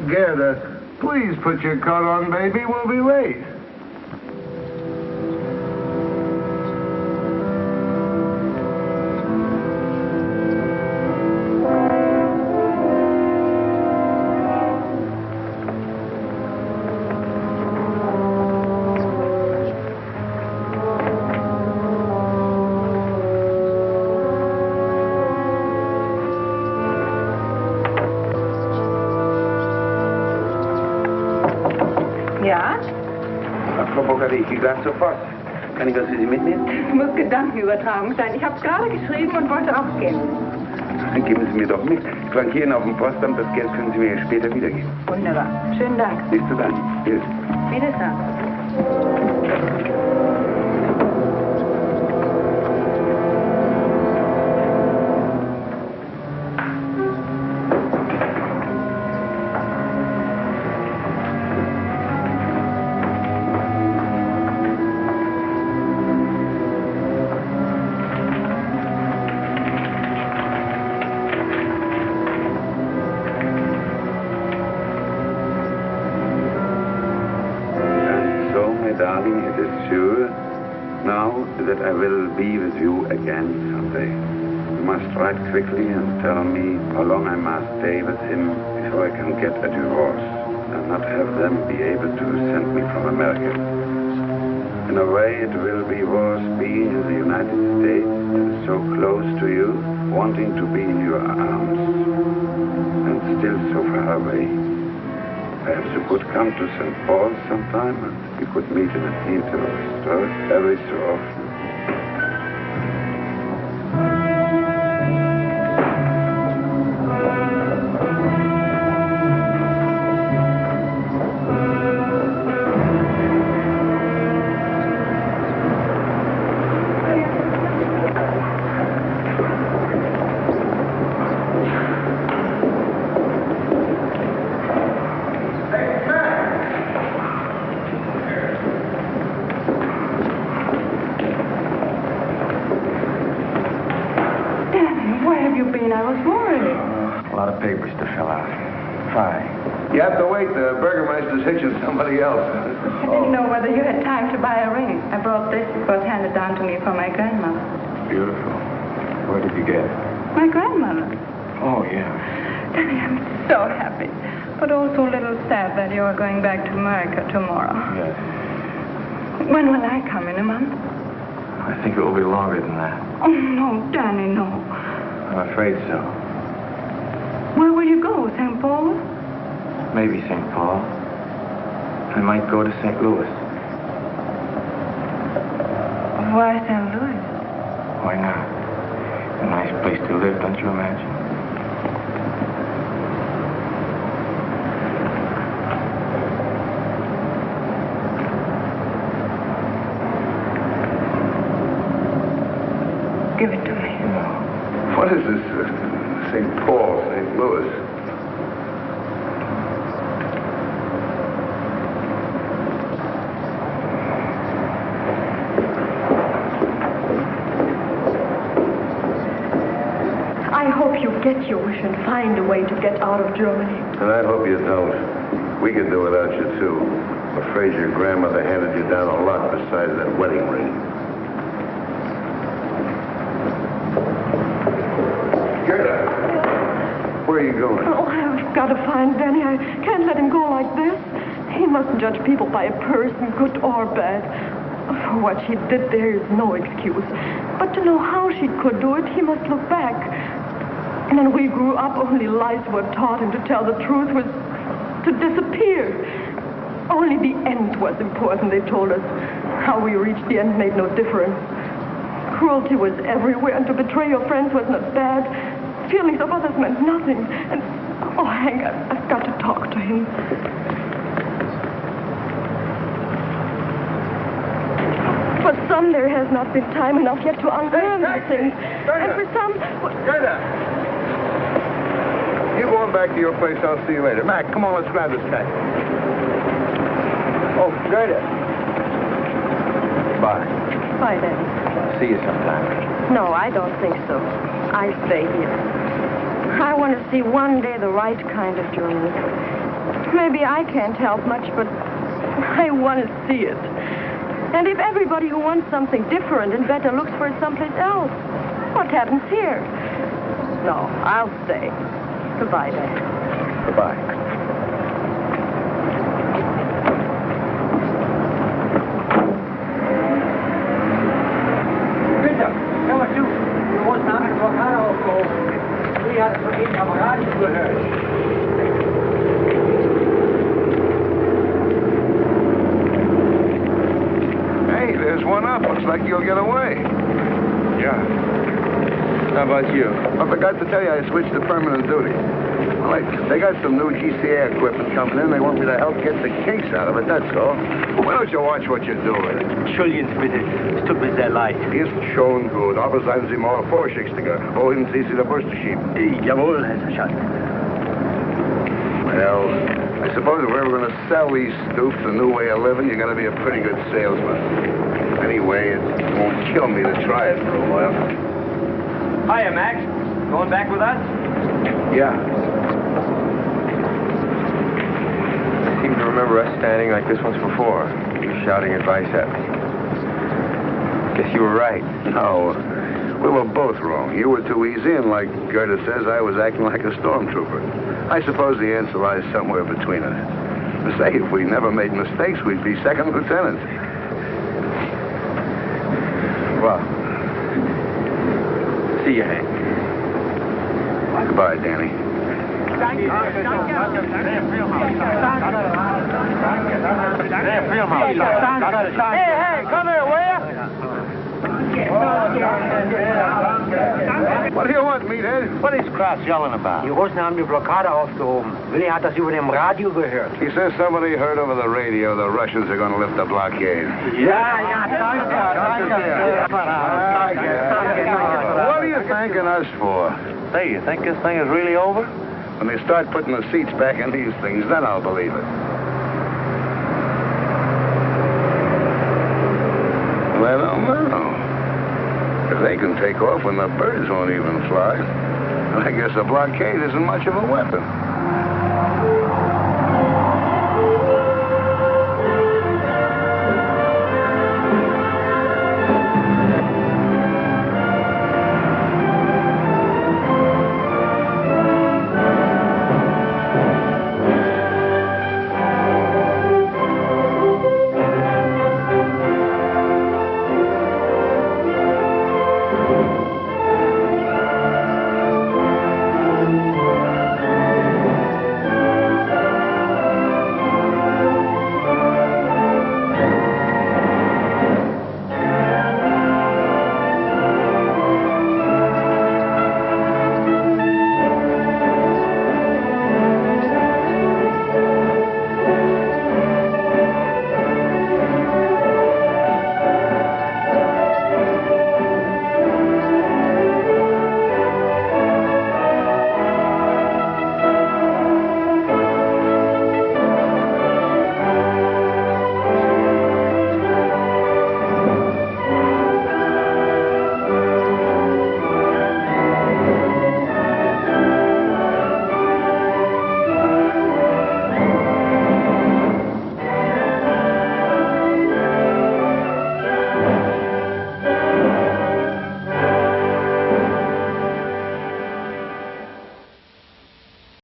S4: Gerda, Please put your coat on, baby. We'll be late.
S14: Ja?
S16: Frau Bogardi, ich gehe gleich zur Post. Kann ich was für Sie mitnehmen?
S14: Es muss Gedankenübertragung sein. Ich habe es gerade geschrieben und wollte auch gehen.
S16: Dann geben Sie mir doch mit. Flankieren auf dem Postamt, das Geld können Sie mir später wiedergeben.
S14: Wunderbar. Schönen Dank.
S16: Nicht zu danken. Tschüss.
S14: Wiedersehen.
S16: Darling, it is sure now that I will be with you again someday. You must write quickly and tell me how long I must stay with him before I can get a divorce and not have them be able to send me from America. In a way, it will be worse being in the United States, so close to you, wanting to be in your arms, and still so far away. Perhaps you could come to St. Paul sometime and we could meet in a theater or store every so often.
S2: A lot of papers to fill out. Fine.
S4: You have to wait. The Burgermeister's hitching somebody else.
S14: I didn't know whether you had time to buy a ring. I brought this. It was handed down to me from my grandmother.
S2: Beautiful. Where did you get it?
S14: My grandmother.
S2: Oh, yeah.
S14: Daddy, I'm so happy. But also a little sad that you are going back to America tomorrow.
S2: Yes.
S14: When will I come? In a month?
S2: I think it will be longer than that.
S14: Oh, no, Danny, no.
S2: I'm afraid so.
S14: Where will you go? St. Paul?
S2: Maybe St. Paul. I might go to St. Louis.
S14: Why St. Louis?
S2: Why not? A nice place to live, don't you imagine?
S14: Give it to me.
S4: What is this? St. Paul, St. Louis.
S17: I hope you get your wish and find a way to get out of Germany.
S4: And I hope you don't. We could do without you, too. I'm afraid your grandmother handed you down a lot besides that wedding ring. Where are you going?
S17: Oh, I've got to find Danny. I can't let him go like this. He mustn't judge people by a person, good or bad. For what she did, there is no excuse. But to know how she could do it, he must look back. And when we grew up, only lies were taught him. To tell the truth was to disappear. Only the end was important, they told us. How we reached the end made no difference. Cruelty was everywhere, and to betray your friends was not bad. Feelings of others meant nothing. And, oh, Hank, I've got to talk to him. For some, there has not been time enough yet to unlearn these things. And for some...
S4: Gerda! You go on back to your place. I'll see you later. Mac, come on, let's grab this taxi. Oh, Gerda.
S2: Bye.
S17: Bye, Daddy.
S2: See you sometime.
S17: No, I don't think so. I stay here. I want to see one day the right kind of Germany. Maybe I can't help much, but I want to see it. And if everybody who wants something different and better looks for it someplace else, what happens here? No, I'll stay. Goodbye, Dad.
S2: Goodbye.
S4: Hey, there's one up. Looks like you'll get away.
S2: Yeah. How about you?
S4: I forgot to tell you I switched to permanent duty. Well, they got some new GCA equipment coming in. They want me to help get the case out of it, that's all. Why don't you watch what you're doing?
S9: Entschuldigen Sie bitte, es tut mir sehr leid.
S4: Ist schon gut, aber seien Sie mal vorsichtiger. Wohin Sie sich der Bürste schieben?
S9: Jawohl, Herr Sergeant.
S4: Well, I suppose if we're ever going to sell these stoops a new way of living, you're going to be a pretty good salesman. Anyway, it won't kill me to try it for a while.
S3: Hiya, Max. Going back with us?
S4: Yeah.
S2: I seem to remember us standing like this once before. You shouting advice at me. Guess you were right.
S4: No, we were both wrong. You were too easy, and like Gerda says, I was acting like a stormtrooper. I suppose the answer lies somewhere between us. Say, if we never made mistakes, we'd be second lieutenants.
S2: Well, see you, Hank.
S4: Goodbye, Danny.
S5: Hey, come here, will you?
S4: What do you want, meathead?
S9: What is Kraus yelling about?
S11: Die Russen haben die Blockade aufgehoben. Willi hat das über dem Radio gehört.
S4: He says somebody heard over the radio the Russians are going to lift the blockade. What are you thanking us for?
S9: Say, you think this thing is really over?
S4: When they start putting the seats back in these things, then I'll believe it. Well, I don't know. If they can take off when the birds won't even fly, I guess a blockade isn't much of a weapon.